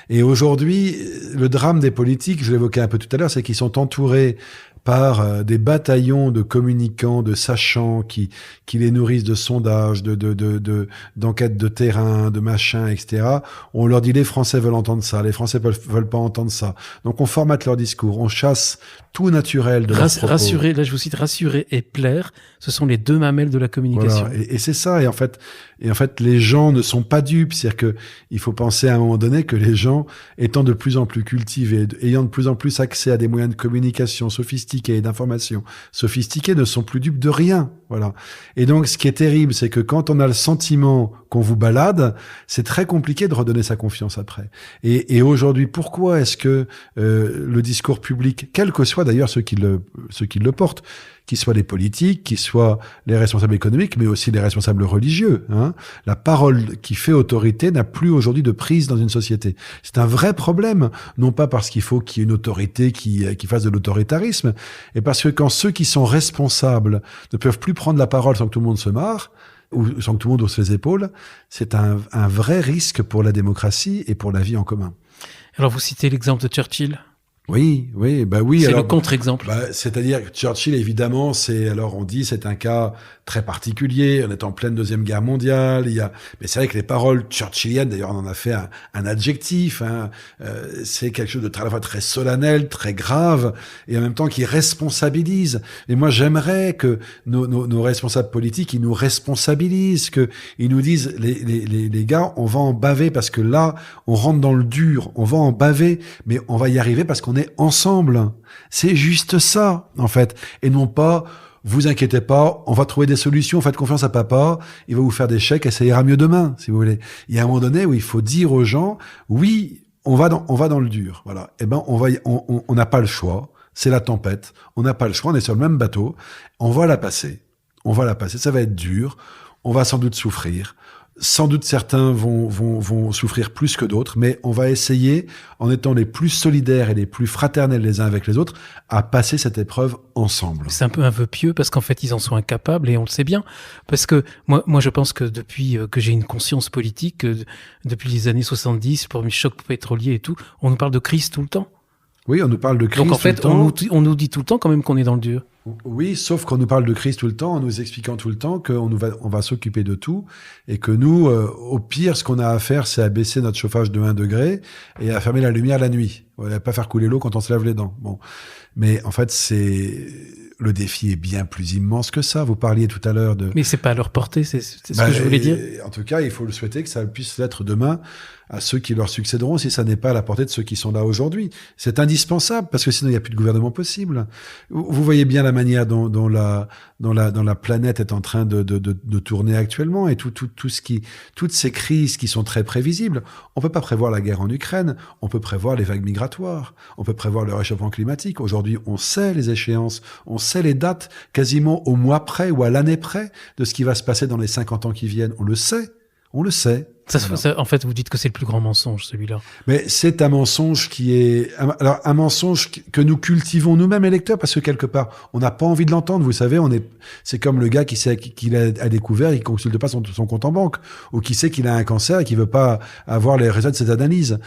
Et aujourd'hui, le drame des politiques, je l'évoquais un peu tout à l'heure, c'est qu'ils sont entourés par des bataillons de communicants, de sachants qui les nourrissent de sondages, d'enquêtes de terrain, de machins, etc. On leur dit les Français veulent entendre ça, les Français veulent pas entendre ça. Donc on formate leur discours, on chasse tout naturel de leurs propos. Rassurer, là je vous cite, rassurer et plaire, ce sont les deux mamelles de la communication. Voilà. Et c'est ça. Et en fait, les gens ne sont pas dupes. C'est-à-dire que il faut penser à un moment donné que les gens, étant de plus en plus cultivés, ayant de plus en plus accès à des moyens de communication sophistiqués et d'information sophistiqués, ne sont plus dupes de rien. Voilà. Et donc, ce qui est terrible, c'est que quand on a le sentiment qu'on vous balade, c'est très compliqué de redonner sa confiance après. Et aujourd'hui, pourquoi est-ce que le discours public, quels que soient d'ailleurs ceux qui le portent, qu'ils soient les politiques, qu'ils soient les responsables économiques, mais aussi les responsables religieux, hein, la parole qui fait autorité n'a plus aujourd'hui de prise dans une société. C'est un vrai problème, non pas parce qu'il faut qu'il y ait une autorité qui fasse de l'autoritarisme, et parce que quand ceux qui sont responsables ne peuvent plus prendre la parole sans que tout le monde se marre, ou sans que tout le monde hausse les épaules, c'est un vrai risque pour la démocratie et pour la vie en commun. Alors vous citez l'exemple de Churchill. Oui. C'est alors, le contre-exemple. C'est-à-dire que Churchill, évidemment, on dit, c'est un cas très particulier. On est en pleine Deuxième Guerre mondiale. Mais c'est vrai que les paroles churchilliennes, d'ailleurs, on en a fait un adjectif. Hein, c'est quelque chose de à la fois très solennel, très grave, et en même temps qui responsabilise. Et moi, j'aimerais que nos responsables politiques, ils nous responsabilisent, ils nous disent, les gars, on va en baver parce que là, on rentre dans le dur. On va en baver, mais on va y arriver parce qu'on est ensemble. C'est juste ça, en fait. Et non pas, vous inquiétez pas, on va trouver des solutions, faites confiance à papa, il va vous faire des chèques et ça ira mieux demain, si vous voulez. Il y a un moment donné où il faut dire aux gens, oui, on va dans le dur, voilà. Eh ben, on n'a pas le choix. C'est la tempête. On n'a pas le choix. On est sur le même bateau. On va la passer. Ça va être dur. On va sans doute souffrir. Sans doute certains vont souffrir plus que d'autres, mais on va essayer, en étant les plus solidaires et les plus fraternels les uns avec les autres, à passer cette épreuve ensemble. C'est un peu un vœu pieux parce qu'en fait ils en sont incapables et on le sait bien. Parce que moi je pense que depuis que j'ai une conscience politique, depuis les années 70, pour le choc pétrolier et tout, on nous parle de crise tout le temps. Oui, on nous parle de crise. Donc en fait, on nous dit tout le temps quand même qu'on est dans le dur. Oui, sauf qu'on nous parle de crise tout le temps, en nous expliquant tout le temps qu'on on va s'occuper de tout et que nous, au pire, ce qu'on a à faire, c'est à baisser notre chauffage de 1 degré et à fermer la lumière la nuit. On va pas faire couler l'eau quand on se lave les dents. Bon, mais en fait, le défi est bien plus immense que ça. Vous parliez tout à l'heure de... Mais c'est pas à leur portée, c'est ce que je voulais dire. En tout cas, il faut le souhaiter que ça puisse l'être demain à ceux qui leur succéderont, si ça n'est pas à la portée de ceux qui sont là aujourd'hui. C'est indispensable, parce que sinon il n'y a plus de gouvernement possible. Vous voyez bien la manière dont la planète est en train de tourner actuellement, et toutes ces crises qui sont très prévisibles. On peut pas prévoir la guerre en Ukraine, on peut prévoir les vagues migratoires, on peut prévoir le réchauffement climatique. Aujourd'hui, on sait les échéances, on sait les dates, quasiment au mois près ou à l'année près de ce qui va se passer dans les 50 ans qui viennent. On le sait. Ça, en fait, vous dites que c'est le plus grand mensonge, celui-là. Mais c'est un mensonge un mensonge que nous cultivons nous-mêmes, électeurs, parce que quelque part, on n'a pas envie de l'entendre. Vous savez, c'est comme le gars qui sait qu'il a découvert, il consulte pas son compte en banque, ou qui sait qu'il a un cancer et qui veut pas avoir les résultats de ses analyses.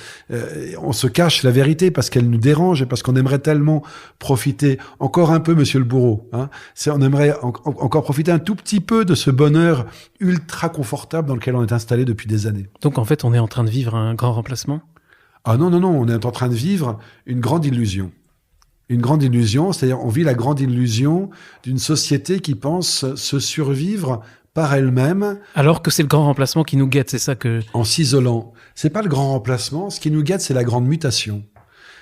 On se cache la vérité parce qu'elle nous dérange et parce qu'on aimerait tellement profiter encore un peu, monsieur le bourreau, hein. On aimerait encore profiter un tout petit peu de ce bonheur ultra confortable dans lequel on est installé depuis des années. Donc en fait, on est en train de vivre un grand remplacement ? Ah non, on est en train de vivre une grande illusion. Une grande illusion, c'est-à-dire on vit la grande illusion d'une société qui pense se survivre par elle-même. Alors que c'est le grand remplacement qui nous guette, c'est ça que... En s'isolant. C'est pas le grand remplacement, ce qui nous guette, c'est la grande mutation.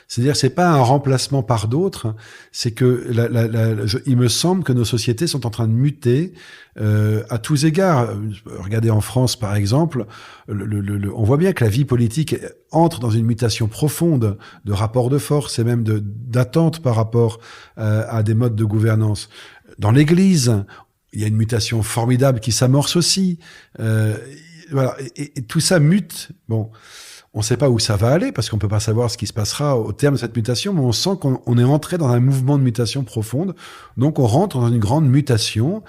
C'est-à-dire, c'est pas un remplacement par d'autres, c'est que il me semble que nos sociétés sont en train de muter à tous égards. Regardez en France, par exemple, on voit bien que la vie politique entre dans une mutation profonde de rapport de force et même d'attente par rapport à des modes de gouvernance. Dans l'Église, il y a une mutation formidable qui s'amorce aussi. Voilà, et tout ça mute. Bon. On ne sait pas où ça va aller parce qu'on peut pas savoir ce qui se passera au terme de cette mutation, mais on sent qu'on est entré dans un mouvement de mutation profonde. Donc on rentre dans une grande mutation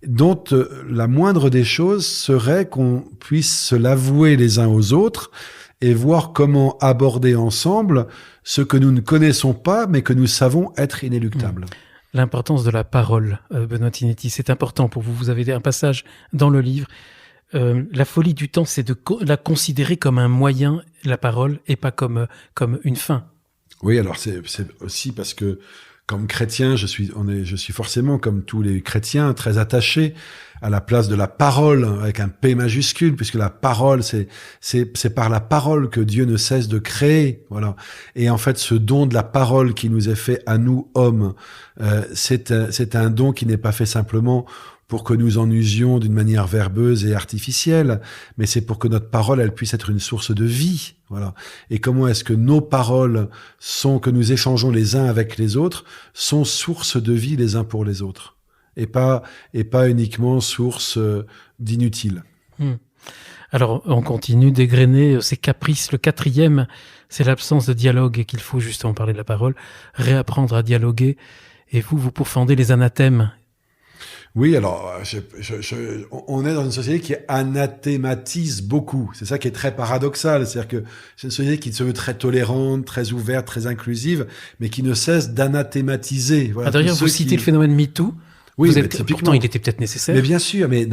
dont la moindre des choses serait qu'on puisse se l'avouer les uns aux autres et voir comment aborder ensemble ce que nous ne connaissons pas, mais que nous savons être inéluctable. L'importance de la parole, Benoît Tinetti, c'est important pour vous. Vous avez un passage dans le livre. La folie du temps, c'est de la considérer comme un moyen, la parole, et pas comme une fin. Oui, alors c'est aussi parce que comme chrétien, je suis forcément, comme tous les chrétiens, très attaché à la place de la parole, avec un P majuscule, puisque la parole, c'est par la parole que Dieu ne cesse de créer, voilà. Et en fait, ce don de la parole qui nous est fait à nous, hommes, c'est un don qui n'est pas fait simplement pour que nous en usions d'une manière verbeuse et artificielle, mais c'est pour que notre parole, elle puisse être une source de vie, voilà. Et comment est-ce que nos paroles que nous échangeons les uns avec les autres, sont source de vie les uns pour les autres, et pas uniquement source d'inutile. Alors, on continue d'égrener ces caprices. Le 4e, c'est l'absence de dialogue et qu'il faut justement parler de la parole, réapprendre à dialoguer. Et vous pourfendez les anathèmes. Oui, alors, on est dans une société qui anathématise beaucoup. C'est ça qui est très paradoxal. C'est-à-dire que c'est une société qui se veut très tolérante, très ouverte, très inclusive, mais qui ne cesse d'anathématiser. Voilà, d'ailleurs, vous citez le phénomène MeToo. Oui, pourtant, il était peut-être nécessaire. Mais bien sûr, mais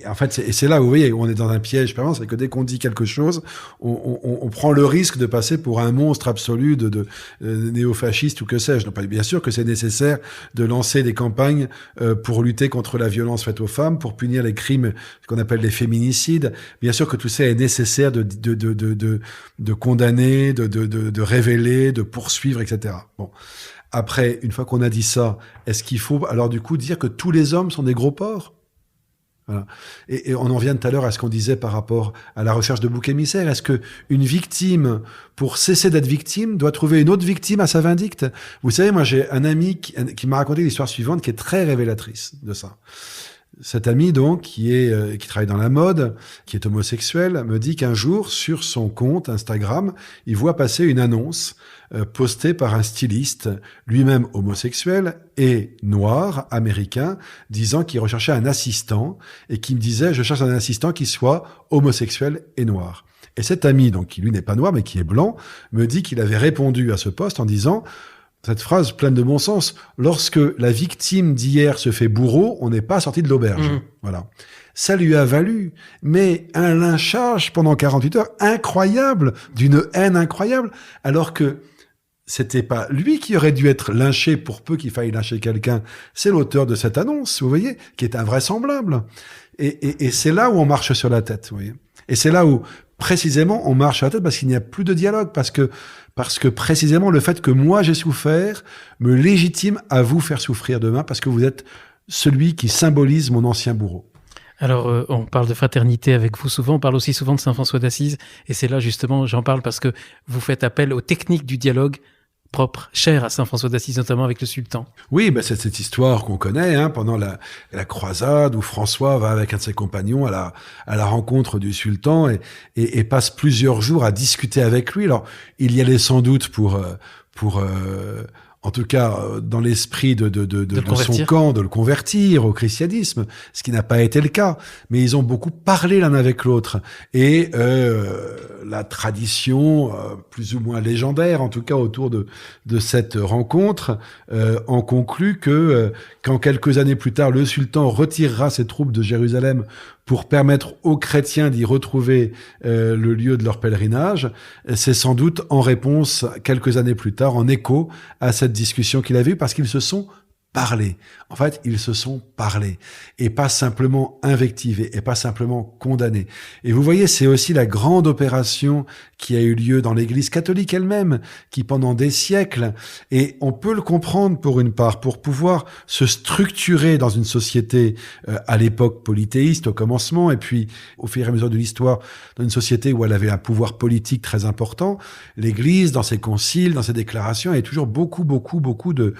en fait, c'est là où vous voyez, on est dans un piège permanent, c'est que dès qu'on dit quelque chose, on prend le risque de passer pour un monstre absolu de néo-fasciste ou que sais-je. Donc, bien sûr que c'est nécessaire de lancer des campagnes pour lutter contre la violence faite aux femmes, pour punir les crimes qu'on appelle les féminicides. Bien sûr que tout ça est nécessaire de condamner, de révéler, de poursuivre, etc. Bon. Après, une fois qu'on a dit ça, est-ce qu'il faut alors du coup dire que tous les hommes sont des gros porcs ? Voilà. Et on en vient tout à l'heure à ce qu'on disait par rapport à la recherche de bouc émissaire. Est-ce que une victime, pour cesser d'être victime, doit trouver une autre victime à sa vindicte ? Vous savez, moi j'ai un ami qui m'a raconté l'histoire suivante qui est très révélatrice de ça. Cet ami donc qui travaille dans la mode, qui est homosexuel, me dit qu'un jour sur son compte Instagram, il voit passer une annonce postée par un styliste, lui-même homosexuel et noir, américain, disant qu'il recherchait un assistant et qui me disait « Je cherche un assistant qui soit homosexuel et noir ». Et cet ami, donc qui lui n'est pas noir mais qui est blanc, me dit qu'il avait répondu à ce poste en disant cette phrase pleine de bon sens, lorsque la victime d'hier se fait bourreau, on n'est pas sorti de l'auberge. Voilà. Ça lui a valu, mais un lynchage pendant 48 heures incroyable, d'une haine incroyable, alors que c'était pas lui qui aurait dû être lynché pour peu qu'il faille lyncher quelqu'un. C'est l'auteur de cette annonce, vous voyez, qui est invraisemblable. Et c'est là où on marche sur la tête, vous voyez. Et c'est là où, précisément, on marche sur la tête parce qu'il n'y a plus de dialogue, parce que précisément le fait que moi j'ai souffert me légitime à vous faire souffrir demain, parce que vous êtes celui qui symbolise mon ancien bourreau. Alors, on parle de fraternité avec vous souvent, on parle aussi souvent de Saint François d'Assise, et c'est là justement, j'en parle parce que vous faites appel aux techniques du dialogue propre, cher à Saint François d'Assise, notamment avec le sultan. Oui, ben c'est cette histoire qu'on connaît, pendant la croisade où François va avec un de ses compagnons à la rencontre du sultan et passe plusieurs jours à discuter avec lui. Alors, il y allait sans doute pour en tout cas, dans l'esprit de son camp, de le convertir au christianisme, ce qui n'a pas été le cas. Mais ils ont beaucoup parlé l'un avec l'autre. Et la tradition, plus ou moins légendaire, en tout cas autour de cette rencontre, en conclut que quand quelques années plus tard, le sultan retirera ses troupes de Jérusalem pour permettre aux chrétiens d'y retrouver le lieu de leur pèlerinage, c'est sans doute en réponse, quelques années plus tard, en écho à cette discussion qu'il avait eue, parce qu'ils se sont parlé. En fait, ils se sont parlé et pas simplement invectivés et pas simplement condamnés. Et vous voyez, c'est aussi la grande opération qui a eu lieu dans l'Église catholique elle-même, qui pendant des siècles, et on peut le comprendre pour une part, pour pouvoir se structurer dans une société à l'époque polythéiste au commencement, et puis au fur et à mesure de l'histoire, dans une société où elle avait un pouvoir politique très important, l'Église, dans ses conciles, dans ses déclarations, avait toujours beaucoup de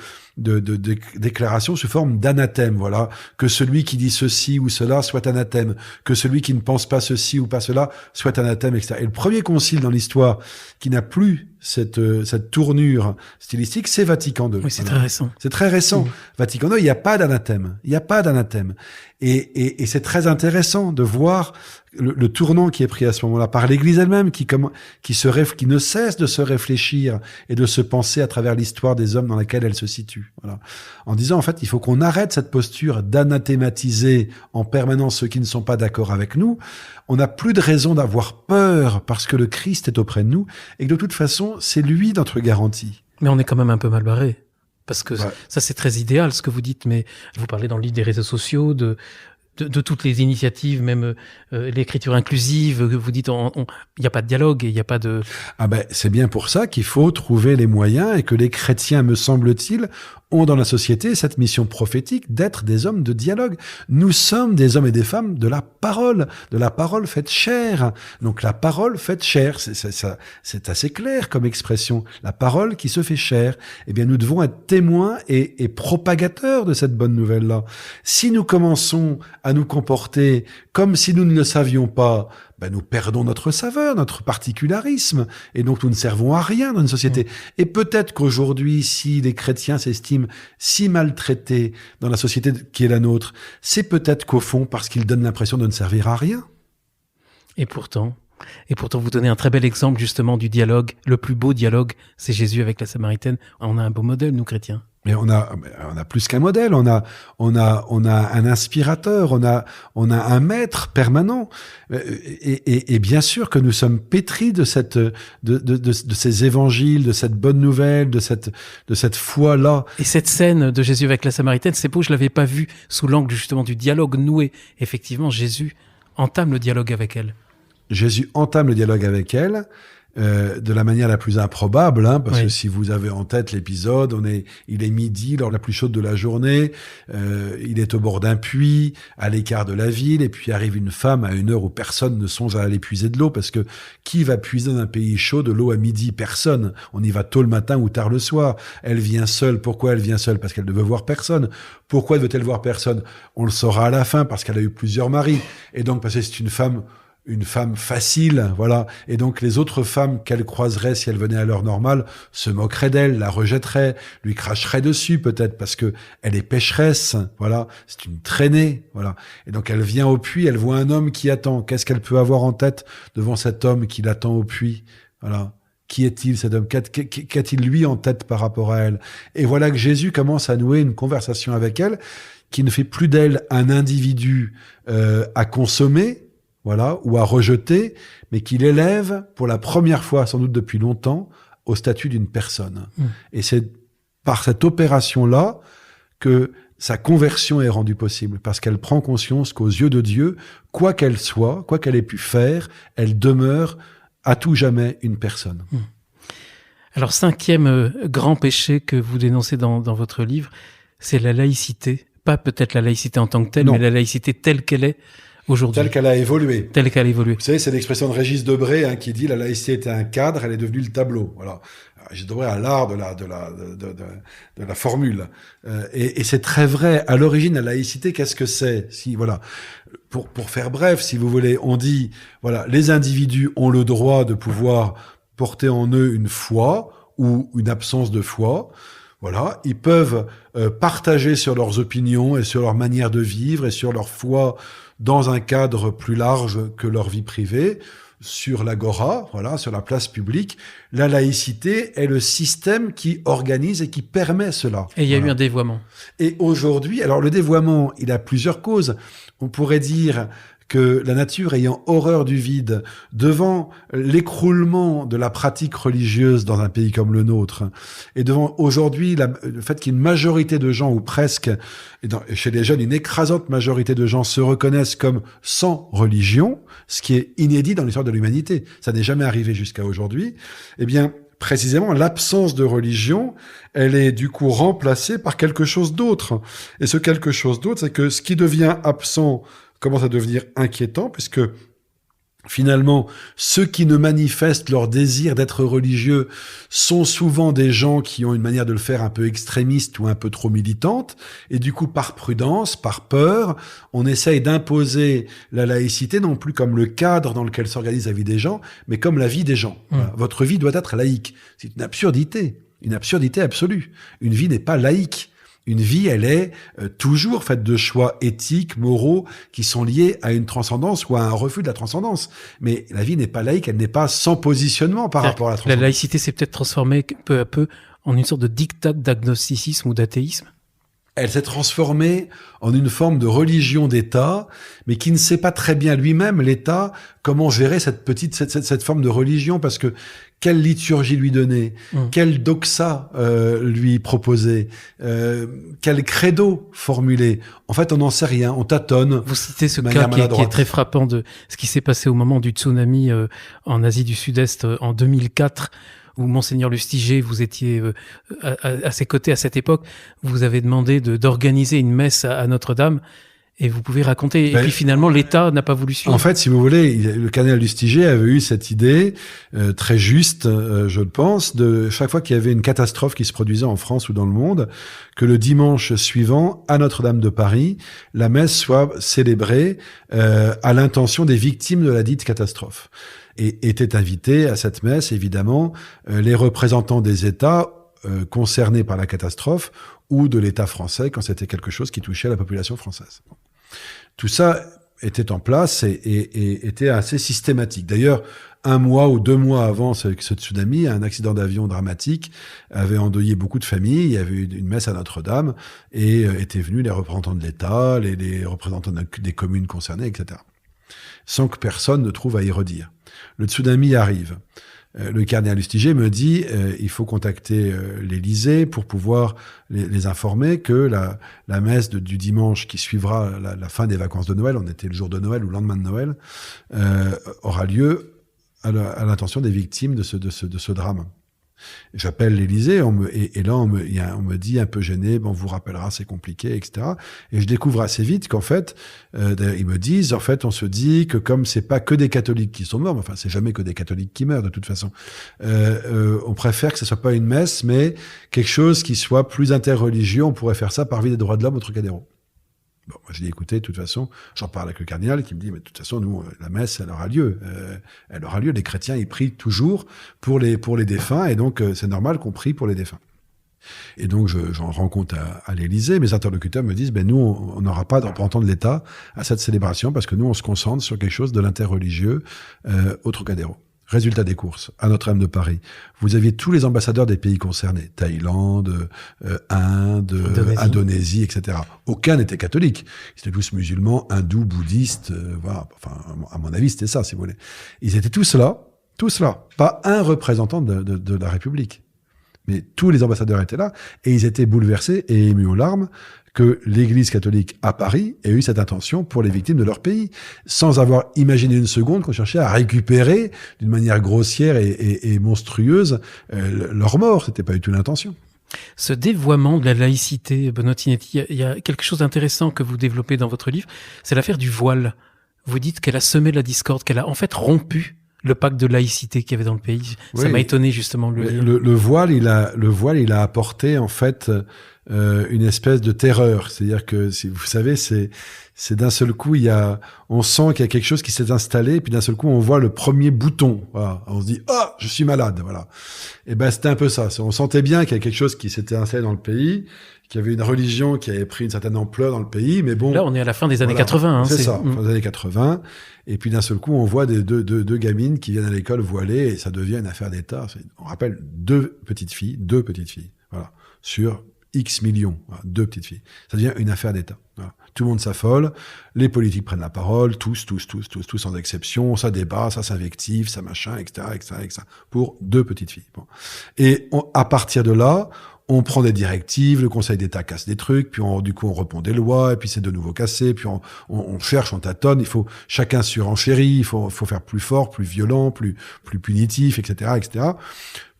déclarations sous forme d'anathème, voilà, que celui qui dit ceci ou cela soit anathème, que celui qui ne pense pas ceci ou pas cela soit anathème, etc. Et le premier concile dans l'histoire qui n'a plus cette tournure stylistique, c'est Vatican II. Oui, c'est très récent. C'est très récent. Mmh. Vatican II, il n'y a pas d'anathème. Il n'y a pas d'anathème. Et c'est très intéressant de voir le tournant qui est pris à ce moment-là par l'Église elle-même, qui ne cesse de se réfléchir et de se penser à travers l'histoire des hommes dans laquelle elle se situe. Voilà. En disant, en fait, il faut qu'on arrête cette posture d'anathématiser en permanence ceux qui ne sont pas d'accord avec nous. On n'a plus de raison d'avoir peur parce que le Christ est auprès de nous et que de toute façon, c'est lui notre garantie. Mais on est quand même un peu mal barré. Parce que ça, c'est très idéal, ce que vous dites, mais vous parlez dans le livre des réseaux sociaux, de toutes les initiatives, même l'écriture inclusive, vous dites, il n'y a pas de dialogue, il n'y a pas de... Ah ben, c'est bien pour ça qu'il faut trouver les moyens et que les chrétiens, me semble-t-il, ont dans la société cette mission prophétique d'être des hommes de dialogue. Nous sommes des hommes et des femmes de la parole faite chair. Donc la parole faite chair, c'est assez clair comme expression. La parole qui se fait chair. Eh bien, nous devons être témoins et propagateurs de cette bonne nouvelle-là. Si nous commençons à nous comporter comme si nous ne le savions pas, ben nous perdons notre saveur, notre particularisme, et donc nous ne servons à rien dans une société. Et peut-être qu'aujourd'hui, si les chrétiens s'estiment si maltraités dans la société qui est la nôtre, c'est peut-être qu'au fond, parce qu'ils donnent l'impression de ne servir à rien. Et pourtant, vous donnez un très bel exemple justement du dialogue. Le plus beau dialogue, c'est Jésus avec la Samaritaine. On a un beau modèle, nous chrétiens. Mais on a plus qu'un modèle, on a un inspirateur, on a un maître permanent, et bien sûr que nous sommes pétris de ces évangiles, de cette bonne nouvelle, de cette foi-là. Et cette scène de Jésus avec la Samaritaine, c'est beau, je l'avais pas vue sous l'angle justement du dialogue noué. Effectivement, Jésus entame le dialogue avec elle. Jésus entame le dialogue avec elle. De la manière la plus improbable, parce que si vous avez en tête l'épisode, il est midi, l'heure la plus chaude de la journée, il est au bord d'un puits, à l'écart de la ville, et puis arrive une femme à une heure où personne ne songe à aller puiser de l'eau, parce que qui va puiser dans un pays chaud de l'eau à midi? Personne. On y va tôt le matin ou tard le soir. Elle vient seule. Pourquoi elle vient seule? Parce qu'elle ne veut voir personne. Pourquoi veut-elle voir personne? On le saura à la fin, parce qu'elle a eu plusieurs maris, et donc parce que c'est une femme facile, voilà. Et donc, les autres femmes qu'elle croiserait si elle venait à l'heure normale se moqueraient d'elle, la rejetteraient, lui cracheraient dessus, peut-être, parce que elle est pécheresse, voilà. C'est une traînée, voilà. Et donc, elle vient au puits, elle voit un homme qui attend. Qu'est-ce qu'elle peut avoir en tête devant cet homme qui l'attend au puits? Voilà. Qui est-il, cet homme? Qu'a-t-il lui en tête par rapport à elle? Et voilà que Jésus commence à nouer une conversation avec elle qui ne fait plus d'elle un individu à consommer, voilà, ou à rejeter, mais qu'il élève pour la première fois, sans doute depuis longtemps, au statut d'une personne. Et c'est par cette opération-là que sa conversion est rendue possible, parce qu'elle prend conscience qu'aux yeux de Dieu, quoi qu'elle soit, quoi qu'elle ait pu faire, elle demeure à tout jamais une personne. Alors, 5e grand péché que vous dénoncez dans votre livre, c'est la laïcité. Pas peut-être la laïcité en tant que telle, mais la laïcité telle qu'elle est aujourd'hui. Telle qu'elle a évolué. Telle qu'elle a évolué. Vous savez, c'est l'expression de Régis Debray qui dit la laïcité était un cadre, elle est devenue le tableau. Voilà. Régis Debray a l'art de la formule. Et c'est très vrai. À l'origine, la laïcité, qu'est-ce que c'est? Voilà. Pour faire bref, si vous voulez, on dit, voilà, les individus ont le droit de pouvoir porter en eux une foi ou une absence de foi. Voilà, ils peuvent partager sur leurs opinions et sur leur manière de vivre et sur leur foi dans un cadre plus large que leur vie privée, sur l'agora, voilà, sur la place publique. La laïcité est le système qui organise et qui permet cela. Et il y a eu un dévoiement. Et aujourd'hui, alors le dévoiement, il a plusieurs causes. On pourrait dire que la nature ayant horreur du vide, devant l'écroulement de la pratique religieuse dans un pays comme le nôtre, et devant aujourd'hui le fait qu'une majorité de gens, ou presque, et chez les jeunes, une écrasante majorité de gens se reconnaissent comme sans religion, ce qui est inédit dans l'histoire de l'humanité, ça n'est jamais arrivé jusqu'à aujourd'hui, eh bien, précisément, l'absence de religion, elle est du coup remplacée par quelque chose d'autre. Et ce quelque chose d'autre, c'est que ce qui devient absent commence à devenir inquiétant, puisque finalement, ceux qui ne manifestent leur désir d'être religieux sont souvent des gens qui ont une manière de le faire un peu extrémiste ou un peu trop militante, et du coup, par prudence, par peur, on essaye d'imposer la laïcité non plus comme le cadre dans lequel s'organise la vie des gens, mais comme la vie des gens. Voilà. Votre vie doit être laïque. C'est une absurdité absolue. Une vie n'est pas laïque. Une vie, elle est toujours faite de choix éthiques, moraux, qui sont liés à une transcendance ou à un refus de la transcendance. Mais la vie n'est pas laïque, elle n'est pas sans positionnement par rapport à la transcendance. La laïcité s'est peut-être transformée peu à peu en une sorte de diktat d'agnosticisme ou d'athéisme. Elle s'est transformée en une forme de religion d'État, mais qui ne sait pas très bien lui-même, l'État, comment gérer cette forme de religion, parce que quelle liturgie lui donner, quel doxa lui proposer, quel credo formuler. En fait, on n'en sait rien, on tâtonne. Vous citez ce cas qui est très frappant de ce qui s'est passé au moment du tsunami en Asie du Sud-Est en 2004, où Monseigneur Lustiger, vous étiez à ses côtés à cette époque, vous avez demandé d'organiser une messe à Notre-Dame, et vous pouvez raconter. Et puis finalement, l'État n'a pas voulu suivre. En fait, si vous voulez, le cardinal Lustiger avait eu cette idée très juste, je pense, de chaque fois qu'il y avait une catastrophe qui se produisait en France ou dans le monde, que le dimanche suivant, à Notre-Dame de Paris, la messe soit célébrée à l'intention des victimes de la dite catastrophe. Et étaient invités à cette messe, évidemment, les représentants des États concernés par la catastrophe ou de l'État français quand c'était quelque chose qui touchait la population française. Tout ça était en place et était assez systématique. D'ailleurs, 1 mois ou 2 mois avant ce tsunami, un accident d'avion dramatique avait endeuillé beaucoup de familles. Il y avait eu une messe à Notre-Dame et étaient venus les représentants de l'État, les représentants des communes concernées, etc. Sans que personne ne trouve à y redire. Le tsunami arrive. Le cardinal Lustiger me dit il faut contacter l'Élysée pour pouvoir les informer que la messe du dimanche qui suivra la fin des vacances de Noël, on était le jour de Noël ou le lendemain de Noël, aura lieu à l'intention des victimes de ce drame. J'appelle l'Élysée et là on me dit un peu gêné, on vous rappellera, c'est compliqué, etc. Et je découvre assez vite qu'en fait, ils me disent, en fait, on se dit que comme c'est pas que des catholiques qui sont morts, mais enfin c'est jamais que des catholiques qui meurent de toute façon, on préfère que ce soit pas une messe, mais quelque chose qui soit plus interreligieux. On pourrait faire ça par vie des droits de l'homme au Trocadéro. Bon, moi, je dis, écoutez, de toute façon, j'en parle avec le cardinal qui me dit, mais de toute façon, nous, la messe, elle aura lieu. Elle aura lieu. Les chrétiens, ils prient toujours pour les défunts, et donc, c'est normal qu'on prie pour les défunts. Et donc, j'en rends compte à l'Élysée. Mes interlocuteurs me disent, nous, on n'aura pas de représentant de l'État à cette célébration, parce que nous, on se concentre sur quelque chose de l'interreligieux au Trocadéro. Résultat des courses, à Notre-Dame de Paris, vous aviez tous les ambassadeurs des pays concernés, Thaïlande, Inde, Indonésie, etc. Aucun n'était catholique. Ils étaient tous musulmans, hindous, bouddhistes, voilà. Enfin, à mon avis, c'était ça, si vous voulez. Ils étaient tous là. Pas un représentant de la République. Mais tous les ambassadeurs étaient là, et ils étaient bouleversés et émus aux larmes que l'Église catholique à Paris ait eu cette intention pour les victimes de leur pays, sans avoir imaginé une seconde qu'on cherchait à récupérer d'une manière grossière et monstrueuse leur mort. C'était pas du tout l'intention. Ce dévoiement de la laïcité, Benoît Tinetti, il y a quelque chose d'intéressant que vous développez dans votre livre, c'est l'affaire du voile. Vous dites qu'elle a semé la discorde, qu'elle a en fait rompu le pacte de laïcité qu'il y avait dans le pays. Oui, ça m'a étonné justement de le lire. Le voile, il a apporté en fait une espèce de terreur. C'est-à-dire que, vous savez, c'est d'un seul coup, on sent qu'il y a quelque chose qui s'est installé, et puis d'un seul coup, on voit le premier bouton. Voilà. On se dit, je suis malade, voilà. Et c'était un peu ça. On sentait bien qu'il y a quelque chose qui s'était installé dans le pays, qu'il y avait une religion qui avait pris une certaine ampleur dans le pays, mais bon. Là, on est à la fin des années 80. C'est ça, fin des années 80. Et puis d'un seul coup, on voit deux gamines qui viennent à l'école voilées, et ça devient une affaire d'État. On rappelle deux petites filles, voilà, sur X millions, voilà, 2 petites filles. Ça devient une affaire d'État. Voilà. Tout le monde s'affole, les politiques prennent la parole, tous sans exception, ça débat, ça s'invective, ça machin, etc., pour 2 petites filles. Bon. Et à partir de là, on prend des directives, le Conseil d'État casse des trucs, puis du coup on répond des lois, et puis c'est de nouveau cassé, puis on cherche, on tâtonne, il faut chacun surenchérit, il faut faire plus fort, plus violent, plus punitif, etc.,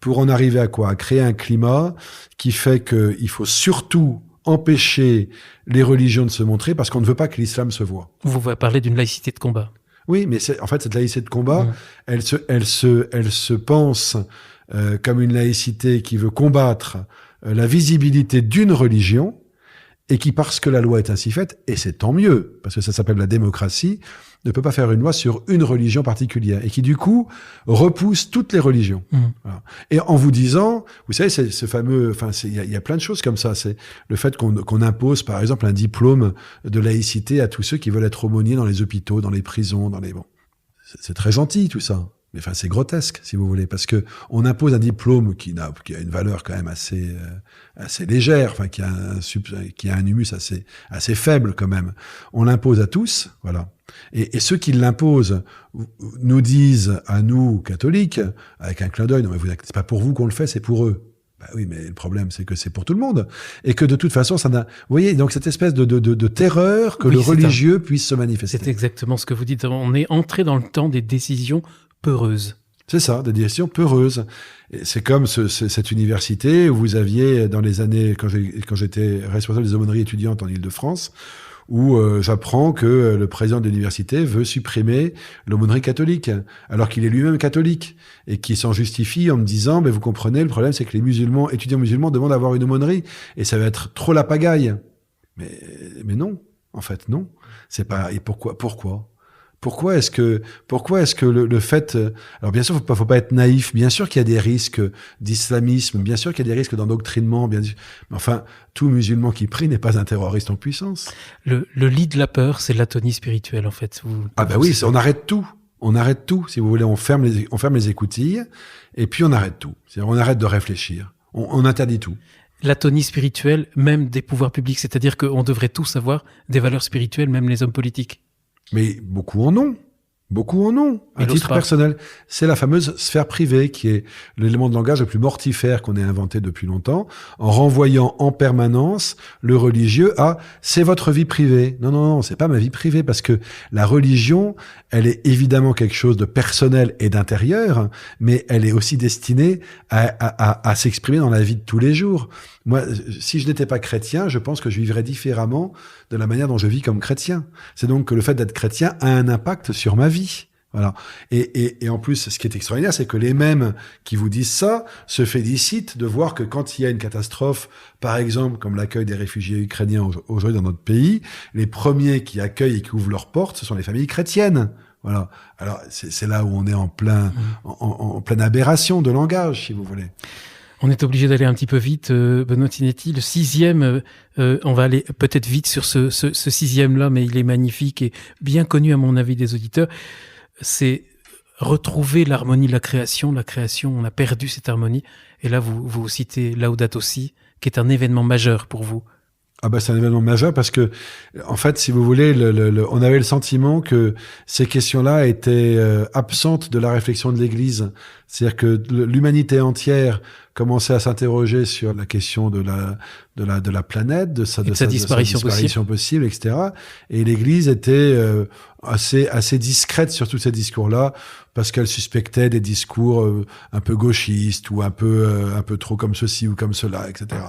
pour en arriver à quoi? À créer un climat qui fait que il faut surtout empêcher les religions de se montrer parce qu'on ne veut pas que l'islam se voie. Vous parlez d'une laïcité de combat. Oui, mais en fait cette laïcité de combat, elle se pense comme une laïcité qui veut combattre la visibilité d'une religion et qui, parce que la loi est ainsi faite, et c'est tant mieux, parce que ça s'appelle la démocratie, ne peut pas faire une loi sur une religion particulière, et qui, du coup, repousse toutes les religions. Voilà. Et en vous disant, vous savez, c'est ce fameux, il y a plein de choses comme ça, c'est le fait qu'on impose, par exemple, un diplôme de laïcité à tous ceux qui veulent être aumôniers dans les hôpitaux, dans les prisons, c'est très gentil, tout ça. Mais c'est grotesque, si vous voulez, parce que on impose un diplôme qui a une valeur quand même assez légère, qui a un humus assez faible quand même. On l'impose à tous, voilà. Et ceux qui l'imposent nous disent à nous catholiques, avec un clin d'œil, non mais c'est pas pour vous qu'on le fait, c'est pour eux. Bah oui, mais le problème, c'est que c'est pour tout le monde. Et que de toute façon, ça n'a... Vous voyez, donc cette espèce de terreur que le religieux puisse se manifester. C'est exactement ce que vous dites. On est entré dans le temps des décisions peureuses. C'est ça, des décisions peureuses. Et c'est comme cette université où vous aviez, dans les années, quand j'étais responsable des aumôneries étudiantes en Île-de-France, où j'apprends que le président de l'université veut supprimer l'aumônerie catholique, alors qu'il est lui-même catholique, et qui s'en justifie en me disant, vous comprenez, le problème c'est que les étudiants musulmans demandent à avoir une aumônerie, et ça va être trop la pagaille. Mais non, en fait, non. C'est pas, et pourquoi Pourquoi est-ce que le fait... Alors bien sûr, faut pas être naïf. Bien sûr qu'il y a des risques d'islamisme. Bien sûr qu'il y a des risques d'endoctrinement. Mais enfin, tout musulman qui prie n'est pas un terroriste en puissance. Le lit de la peur, c'est l'atonie spirituelle, en fait. Oui, on arrête tout. On arrête tout. Si vous voulez, on ferme les écoutilles et puis on arrête tout. C'est-à-dire, on arrête de réfléchir. On interdit tout. L'atonie spirituelle, même des pouvoirs publics. C'est-à-dire qu'on devrait tous avoir des valeurs spirituelles, même les hommes politiques. Mais beaucoup en ont. À titre personnel. C'est la fameuse sphère privée qui est l'élément de langage le plus mortifère qu'on ait inventé depuis longtemps, en renvoyant en permanence le religieux à « c'est votre vie privée ». Non, c'est pas ma vie privée, parce que la religion, elle est évidemment quelque chose de personnel et d'intérieur, mais elle est aussi destinée à s'exprimer dans la vie de tous les jours. Moi, si je n'étais pas chrétien, je pense que je vivrais différemment de la manière dont je vis comme chrétien. C'est donc que le fait d'être chrétien a un impact sur ma vie. Voilà. Et en plus, ce qui est extraordinaire, c'est que les mêmes qui vous disent ça se félicitent de voir que quand il y a une catastrophe, par exemple, comme l'accueil des réfugiés ukrainiens aujourd'hui dans notre pays, les premiers qui accueillent et qui ouvrent leurs portes, ce sont les familles chrétiennes. Voilà. Alors, c'est là où on est en pleine aberration de langage, si vous voulez. On est obligé d'aller un petit peu vite, Benoît Tinetti. Le 6e, on va aller peut-être vite sur ce 6e-là, mais il est magnifique et bien connu à mon avis des auditeurs. C'est retrouver l'harmonie de la création. La création, on a perdu cette harmonie. Et là, vous citez Laudato Si, qui est un événement majeur pour vous. C'est un événement majeur parce que, en fait, si vous voulez, on avait le sentiment que ces questions-là étaient absentes de la réflexion de l'Église. C'est-à-dire que l'humanité entière commençait à s'interroger sur la question de la planète, de sa disparition possible, etc. Et l'Église était assez discrète sur tous ces discours-là, parce qu'elle suspectait des discours un peu gauchistes ou un peu trop comme ceci ou comme cela, etc.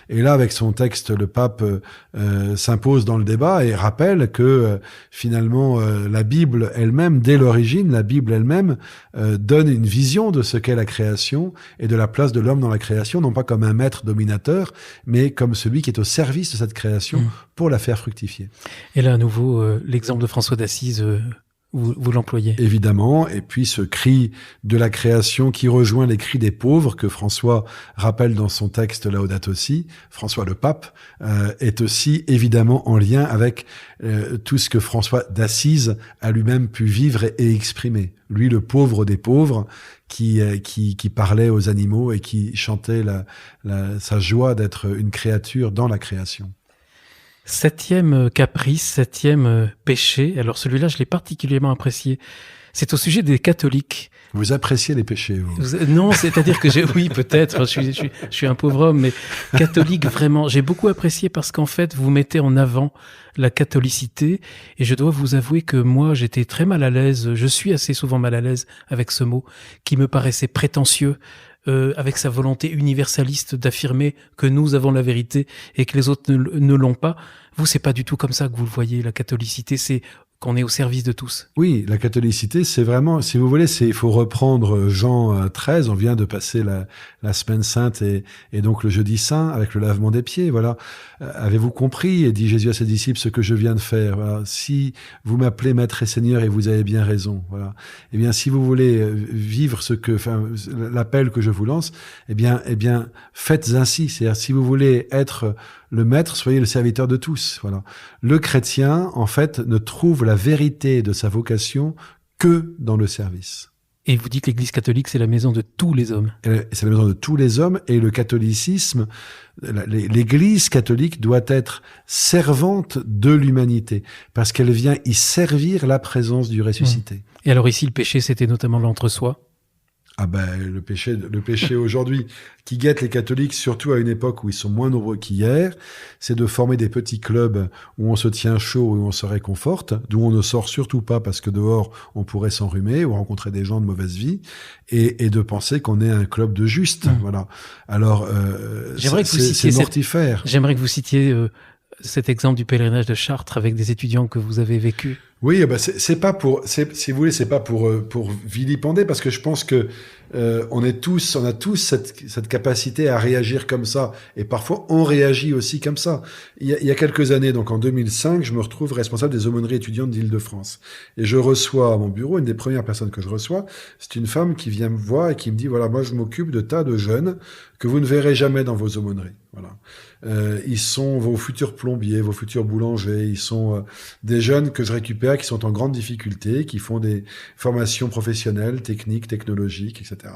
Et là, avec son texte, le pape s'impose dans le débat et rappelle que finalement la Bible elle-même, dès l'origine, la Bible elle-même donne une vision de ce qu'est la création et de la place de l'homme dans la création, non pas comme un maître dominateur, mais comme celui qui est au service de cette création pour la faire fructifier. Et là, à nouveau, l'exemple de François d'Assise, vous l'employez. Évidemment, et puis ce cri de la création qui rejoint les cris des pauvres que François rappelle dans son texte Laudato Si, François le pape, est aussi évidemment en lien avec tout ce que François d'Assise a lui-même pu vivre et exprimer. Lui, le pauvre des pauvres, qui parlait aux animaux et qui chantait sa joie d'être une créature dans la création. 7e caprice, 7e péché. Alors celui-là, je l'ai particulièrement apprécié. C'est au sujet des catholiques. Vous appréciez les péchés, vous? Non, c'est-à-dire que oui, peut-être, je suis un pauvre homme, mais catholique, vraiment, j'ai beaucoup apprécié parce qu'en fait, vous mettez en avant la catholicité et je dois vous avouer que moi, j'étais très mal à l'aise, je suis assez souvent mal à l'aise avec ce mot qui me paraissait prétentieux, avec sa volonté universaliste d'affirmer que nous avons la vérité et que les autres ne l'ont pas. Vous, c'est pas du tout comme ça que vous le voyez, la catholicité, c'est qu'on est au service de tous. Oui, la catholicité, c'est vraiment, si vous voulez, il faut reprendre Jean 13, on vient de passer la semaine sainte et donc le jeudi saint avec le lavement des pieds, voilà. Avez-vous compris, et dit Jésus à ses disciples, ce que je viens de faire, voilà. Si vous m'appelez Maître et Seigneur et vous avez bien raison, voilà. Eh bien, si vous voulez vivre l'appel que je vous lance, eh bien, faites ainsi. C'est-à-dire, si vous voulez être le maître, soyez le serviteur de tous, voilà. Le chrétien, en fait, ne trouve la vérité de sa vocation que dans le service. Et vous dites que l'Église catholique, c'est la maison de tous les hommes. C'est la maison de tous les hommes, et le catholicisme, l'Église catholique doit être servante de l'humanité, parce qu'elle vient y servir la présence du ressuscité. Et alors ici, le péché, c'était notamment l'entre-soi. Ah ben, le péché aujourd'hui qui guette les catholiques, surtout à une époque où ils sont moins nombreux qu'hier, c'est de former des petits clubs où on se tient chaud, où on se réconforte, d'où on ne sort surtout pas parce que dehors on pourrait s'enrhumer ou rencontrer des gens de mauvaise vie, et de penser qu'on est un club de justes. Voilà. Alors, c'est mortifère. J'aimerais que vous citiez cet exemple du pèlerinage de Chartres avec des étudiants que vous avez vécu. Oui, ben c'est pas pour, si vous voulez, c'est pas pour vilipender, parce que je pense que on a tous cette capacité à réagir comme ça, et parfois on réagit aussi comme ça. Il y a quelques années, donc en 2005, je me retrouve responsable des aumôneries étudiantes d'Île-de-France, et je reçois à mon bureau, une des premières personnes que je reçois, c'est une femme qui vient me voir et qui me dit, voilà, moi je m'occupe de tas de jeunes que vous ne verrez jamais dans vos aumôneries. Voilà. Ils sont vos futurs plombiers, vos futurs boulangers, ils sont des jeunes que je récupère qui sont en grande difficulté, qui font des formations professionnelles, techniques, technologiques, etc.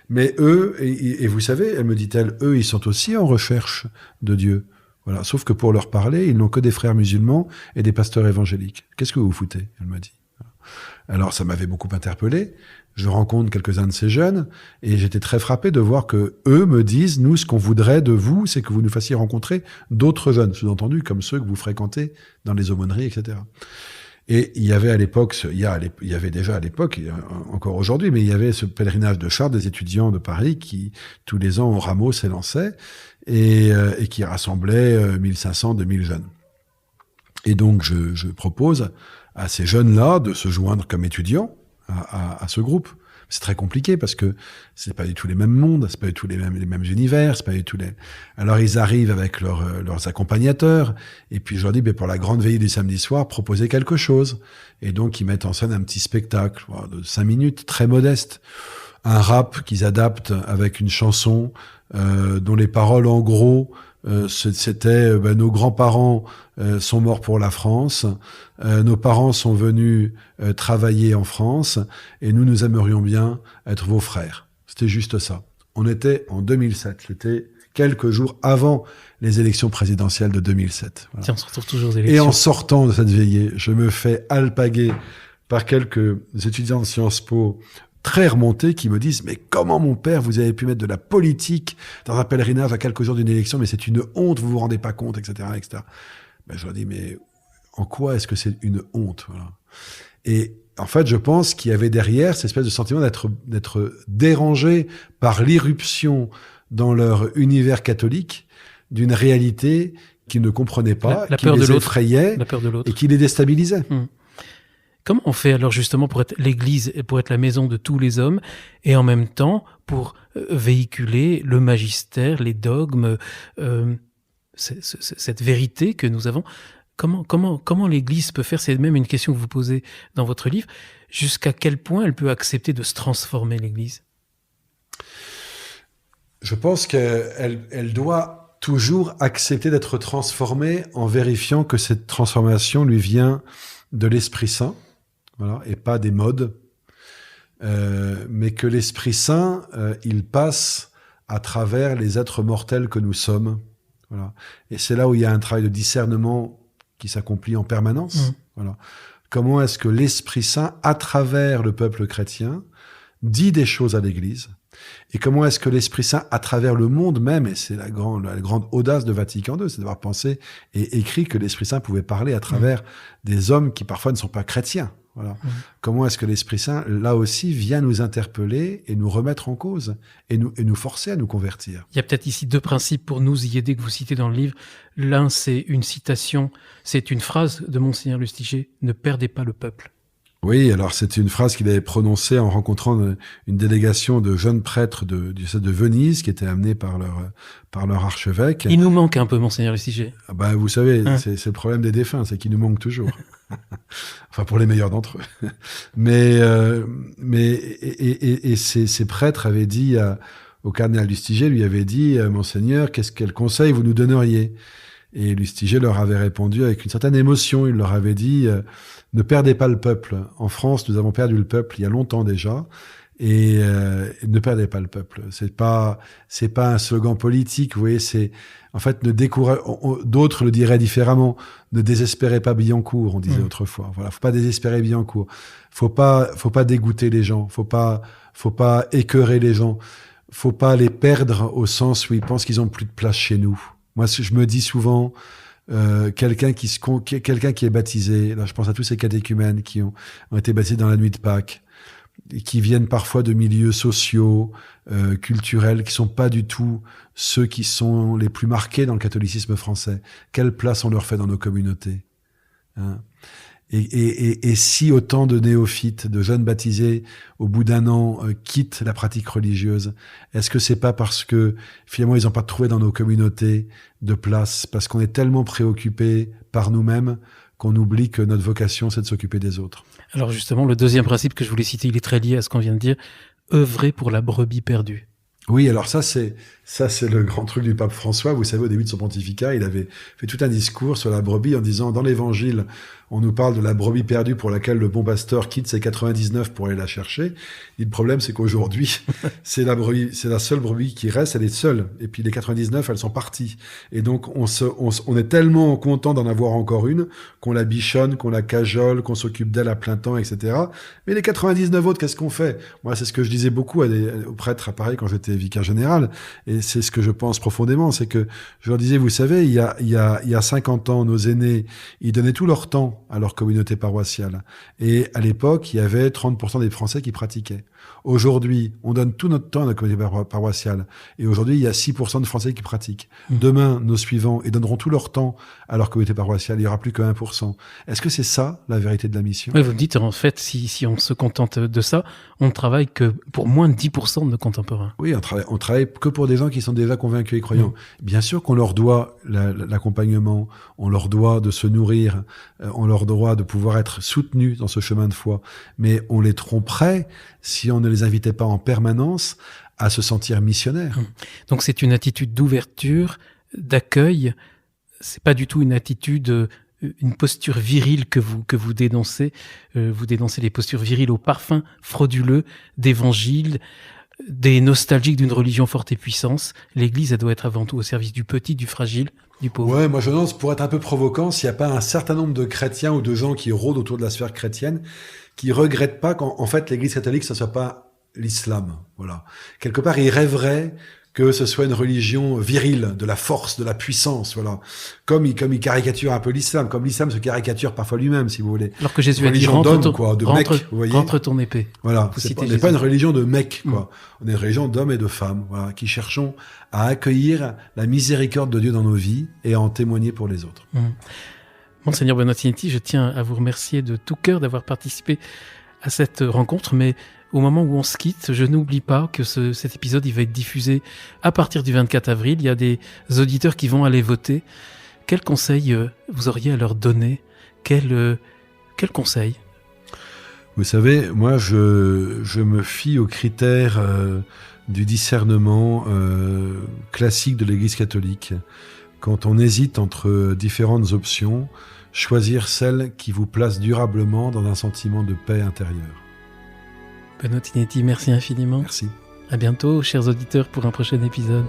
Mais eux, et vous savez, elle me dit-elle, eux, ils sont aussi en recherche de Dieu. Voilà. Sauf que pour leur parler, ils n'ont que des frères musulmans et des pasteurs évangéliques. Qu'est-ce que vous foutez? Elle m'a dit. Alors, ça m'avait beaucoup interpellé. Je rencontre quelques-uns de ces jeunes et j'étais très frappé de voir que eux me disent, nous, ce qu'on voudrait de vous, c'est que vous nous fassiez rencontrer d'autres jeunes, sous-entendu comme ceux que vous fréquentez dans les aumôneries, etc. Et il y avait à l'époque, il y avait déjà à l'époque, encore aujourd'hui, mais il y avait ce pèlerinage de Chartres des étudiants de Paris qui, tous les ans, au rameau s'élançait et qui rassemblait 1500, 2000 jeunes. Et donc, je propose à ces jeunes-là de se joindre comme étudiants à ce groupe. C'est très compliqué parce que c'est pas du tout les mêmes mondes, c'est pas du tout les mêmes univers, c'est pas du tout les... Alors ils arrivent avec leurs accompagnateurs, et puis je leur dis, pour la grande veillée du samedi soir, proposez quelque chose. Et donc ils mettent en scène un petit spectacle de 5 minutes, très modeste. Un rap qu'ils adaptent avec une chanson dont les paroles, en gros, c'était nos grands-parents sont morts pour la France, nos parents sont venus travailler en France, et nous aimerions bien être vos frères. C'était juste ça. On était en 2007, c'était quelques jours avant les élections présidentielles de 2007. Voilà. Tiens, on se retrouve toujours aux élections. Et en sortant de cette veillée, je me fais alpaguer par quelques étudiants de Sciences Po très remontés qui me disent, mais comment, mon père, vous avez pu mettre de la politique dans un pèlerinage à quelques jours d'une élection, mais c'est une honte, vous vous rendez pas compte, etc., etc. Je leur dis, mais en quoi est-ce que c'est une honte? Voilà. Et en fait, je pense qu'il y avait derrière cette espèce de sentiment d'être dérangé par l'irruption dans leur univers catholique d'une réalité qu'ils ne comprenaient pas, qui les effrayait et qui les déstabilisait. Comment on fait alors justement pour être l'Église, pour être la maison de tous les hommes, et en même temps pour véhiculer le magistère, les dogmes, cette vérité que nous avons? Comment l'Église peut faire? C'est même une question que vous posez dans votre livre. Jusqu'à quel point elle peut accepter de se transformer, l'Église? Je pense qu'elle doit toujours accepter d'être transformée en vérifiant que cette transformation lui vient de l'Esprit Saint. Voilà, et pas des modes, mais que l'Esprit Saint, il passe à travers les êtres mortels que nous sommes. Voilà. Et c'est là où il y a un travail de discernement qui s'accomplit en permanence. Voilà. Comment est-ce que l'Esprit Saint, à travers le peuple chrétien, dit des choses à l'Église? Et comment est-ce que l'Esprit Saint, à travers le monde même, et c'est la grande audace de Vatican II, c'est d'avoir pensé et écrit que l'Esprit Saint pouvait parler à travers des hommes qui parfois ne sont pas chrétiens. Voilà. Comment est-ce que l'Esprit Saint, là aussi, vient nous interpeller et nous remettre en cause et nous forcer à nous convertir. Il y a peut-être ici 2 principes pour nous y aider que vous citez dans le livre. L'un, c'est une citation, c'est une phrase de Monseigneur Lustiger, « Ne perdez pas le peuple ». Oui, alors c'est une phrase qu'il avait prononcée en rencontrant une délégation de jeunes prêtres du diocèse de Venise qui étaient amenés par leur archevêque. Il nous manque un peu, Monseigneur Lustiger. Vous savez, c'est le problème des défunts, c'est qu'ils nous manquent toujours. Enfin, pour les meilleurs d'entre eux. Mais ces prêtres avaient dit au cardinal Lustiger, lui avait dit, Monseigneur, quel conseil vous nous donneriez? Et Lustiger leur avait répondu avec une certaine émotion. Il leur avait dit, ne perdez pas le peuple. En France, nous avons perdu le peuple il y a longtemps déjà. Et ne perdez pas le peuple. C'est pas un slogan politique, vous voyez, en fait, d'autres le diraient différemment. Ne désespérez pas Billancourt, on disait autrefois. Voilà, faut pas désespérer Billancourt. Faut pas dégoûter les gens. Faut pas écœurer les gens. Faut pas les perdre au sens où ils pensent qu'ils ont plus de place chez nous. Moi, je me dis souvent, quelqu'un qui est baptisé, là, je pense à tous ces catéchumènes qui ont été baptisés dans la nuit de Pâques, et qui viennent parfois de milieux sociaux, culturels, qui sont pas du tout ceux qui sont les plus marqués dans le catholicisme français. Quelle place on leur fait dans nos communautés, hein? Et si autant de néophytes, de jeunes baptisés, au bout d'un an, quittent la pratique religieuse, est-ce que c'est pas parce que finalement ils n'ont pas trouvé dans nos communautés de place, parce qu'on est tellement préoccupés par nous-mêmes qu'on oublie que notre vocation, c'est de s'occuper des autres? Alors justement, le deuxième principe que je voulais citer, il est très lié à ce qu'on vient de dire, œuvrer pour la brebis perdue. Oui, alors ça c'est le grand truc du pape François. Vous savez, au début de son pontificat, il avait fait tout un discours sur la brebis en disant, dans l'évangile, on nous parle de la brebis perdue pour laquelle le bon pasteur quitte ses 99 pour aller la chercher. Et le problème, c'est qu'aujourd'hui, c'est la seule brebis qui reste, elle est seule. Et puis les 99, elles sont parties. Et donc, on est tellement content d'en avoir encore une, qu'on la bichonne, qu'on la cajole, qu'on s'occupe d'elle à plein temps, etc. Mais les 99 autres, qu'est-ce qu'on fait? Moi, c'est ce que je disais beaucoup aux prêtres à Paris quand j'étais vicaire général. Et c'est ce que je pense profondément, c'est que je leur disais, vous savez, il y a 50 ans, nos aînés, ils donnaient tout leur temps à leur communauté paroissiale. Et à l'époque, il y avait 30% des Français qui pratiquaient. Aujourd'hui, on donne tout notre temps à la communauté paroissiale. Et aujourd'hui, il y a 6% de Français qui pratiquent. Demain, nos suivants, ils donneront tout leur temps à leur communauté paroissiale. Il n'y aura plus que 1%. Est-ce que c'est ça, la vérité de la mission? Oui, vous me dites, en fait, si on se contente de ça, on ne travaille que pour moins de 10% de nos contemporains. Oui, on travaille que pour des gens qui sont déjà convaincus et croyants. Bien sûr qu'on leur doit l'accompagnement, on leur doit de se nourrir, on leur doit de pouvoir être soutenus dans ce chemin de foi. Mais on les tromperait si on ne les invitait pas en permanence à se sentir missionnaires. Donc c'est une attitude d'ouverture, d'accueil. C'est pas du tout une attitude, une posture virile que vous dénoncez. Vous dénoncez les postures viriles au parfum frauduleux d'évangile, des nostalgiques d'une religion forte et puissance. L'Église, elle doit être avant tout au service du petit, du fragile, du pauvre. Ouais, moi je pense, pour être un peu provoquant, s'il n'y a pas un certain nombre de chrétiens ou de gens qui rôdent autour de la sphère chrétienne, qui regrettent pas qu'en fait l'Église catholique, ça soit pas l'islam. Voilà. Quelque part, ils rêveraient que ce soit une religion virile, de la force, de la puissance, voilà. Comme il caricature un peu l'islam, comme l'islam se caricature parfois lui-même, si vous voulez. Alors que Jésus a dit, rentre ton épée. Voilà. On n'est pas une religion de mecs, quoi. On est une religion d'hommes et de femmes, voilà, qui cherchons à accueillir la miséricorde de Dieu dans nos vies et à en témoigner pour les autres. Monseigneur Bonatinetti, je tiens à vous remercier de tout cœur d'avoir participé à cette rencontre, mais au moment où on se quitte, je n'oublie pas que cet épisode, il va être diffusé à partir du 24 avril. Il y a des auditeurs qui vont aller voter. Quel conseil vous auriez à leur donner? Quel conseil? Vous savez, moi, je me fie aux critères du discernement classique de l'Église catholique. Quand on hésite entre différentes options, choisir celle qui vous place durablement dans un sentiment de paix intérieure. Bonatinetti, merci infiniment. Merci. À bientôt, chers auditeurs, pour un prochain épisode.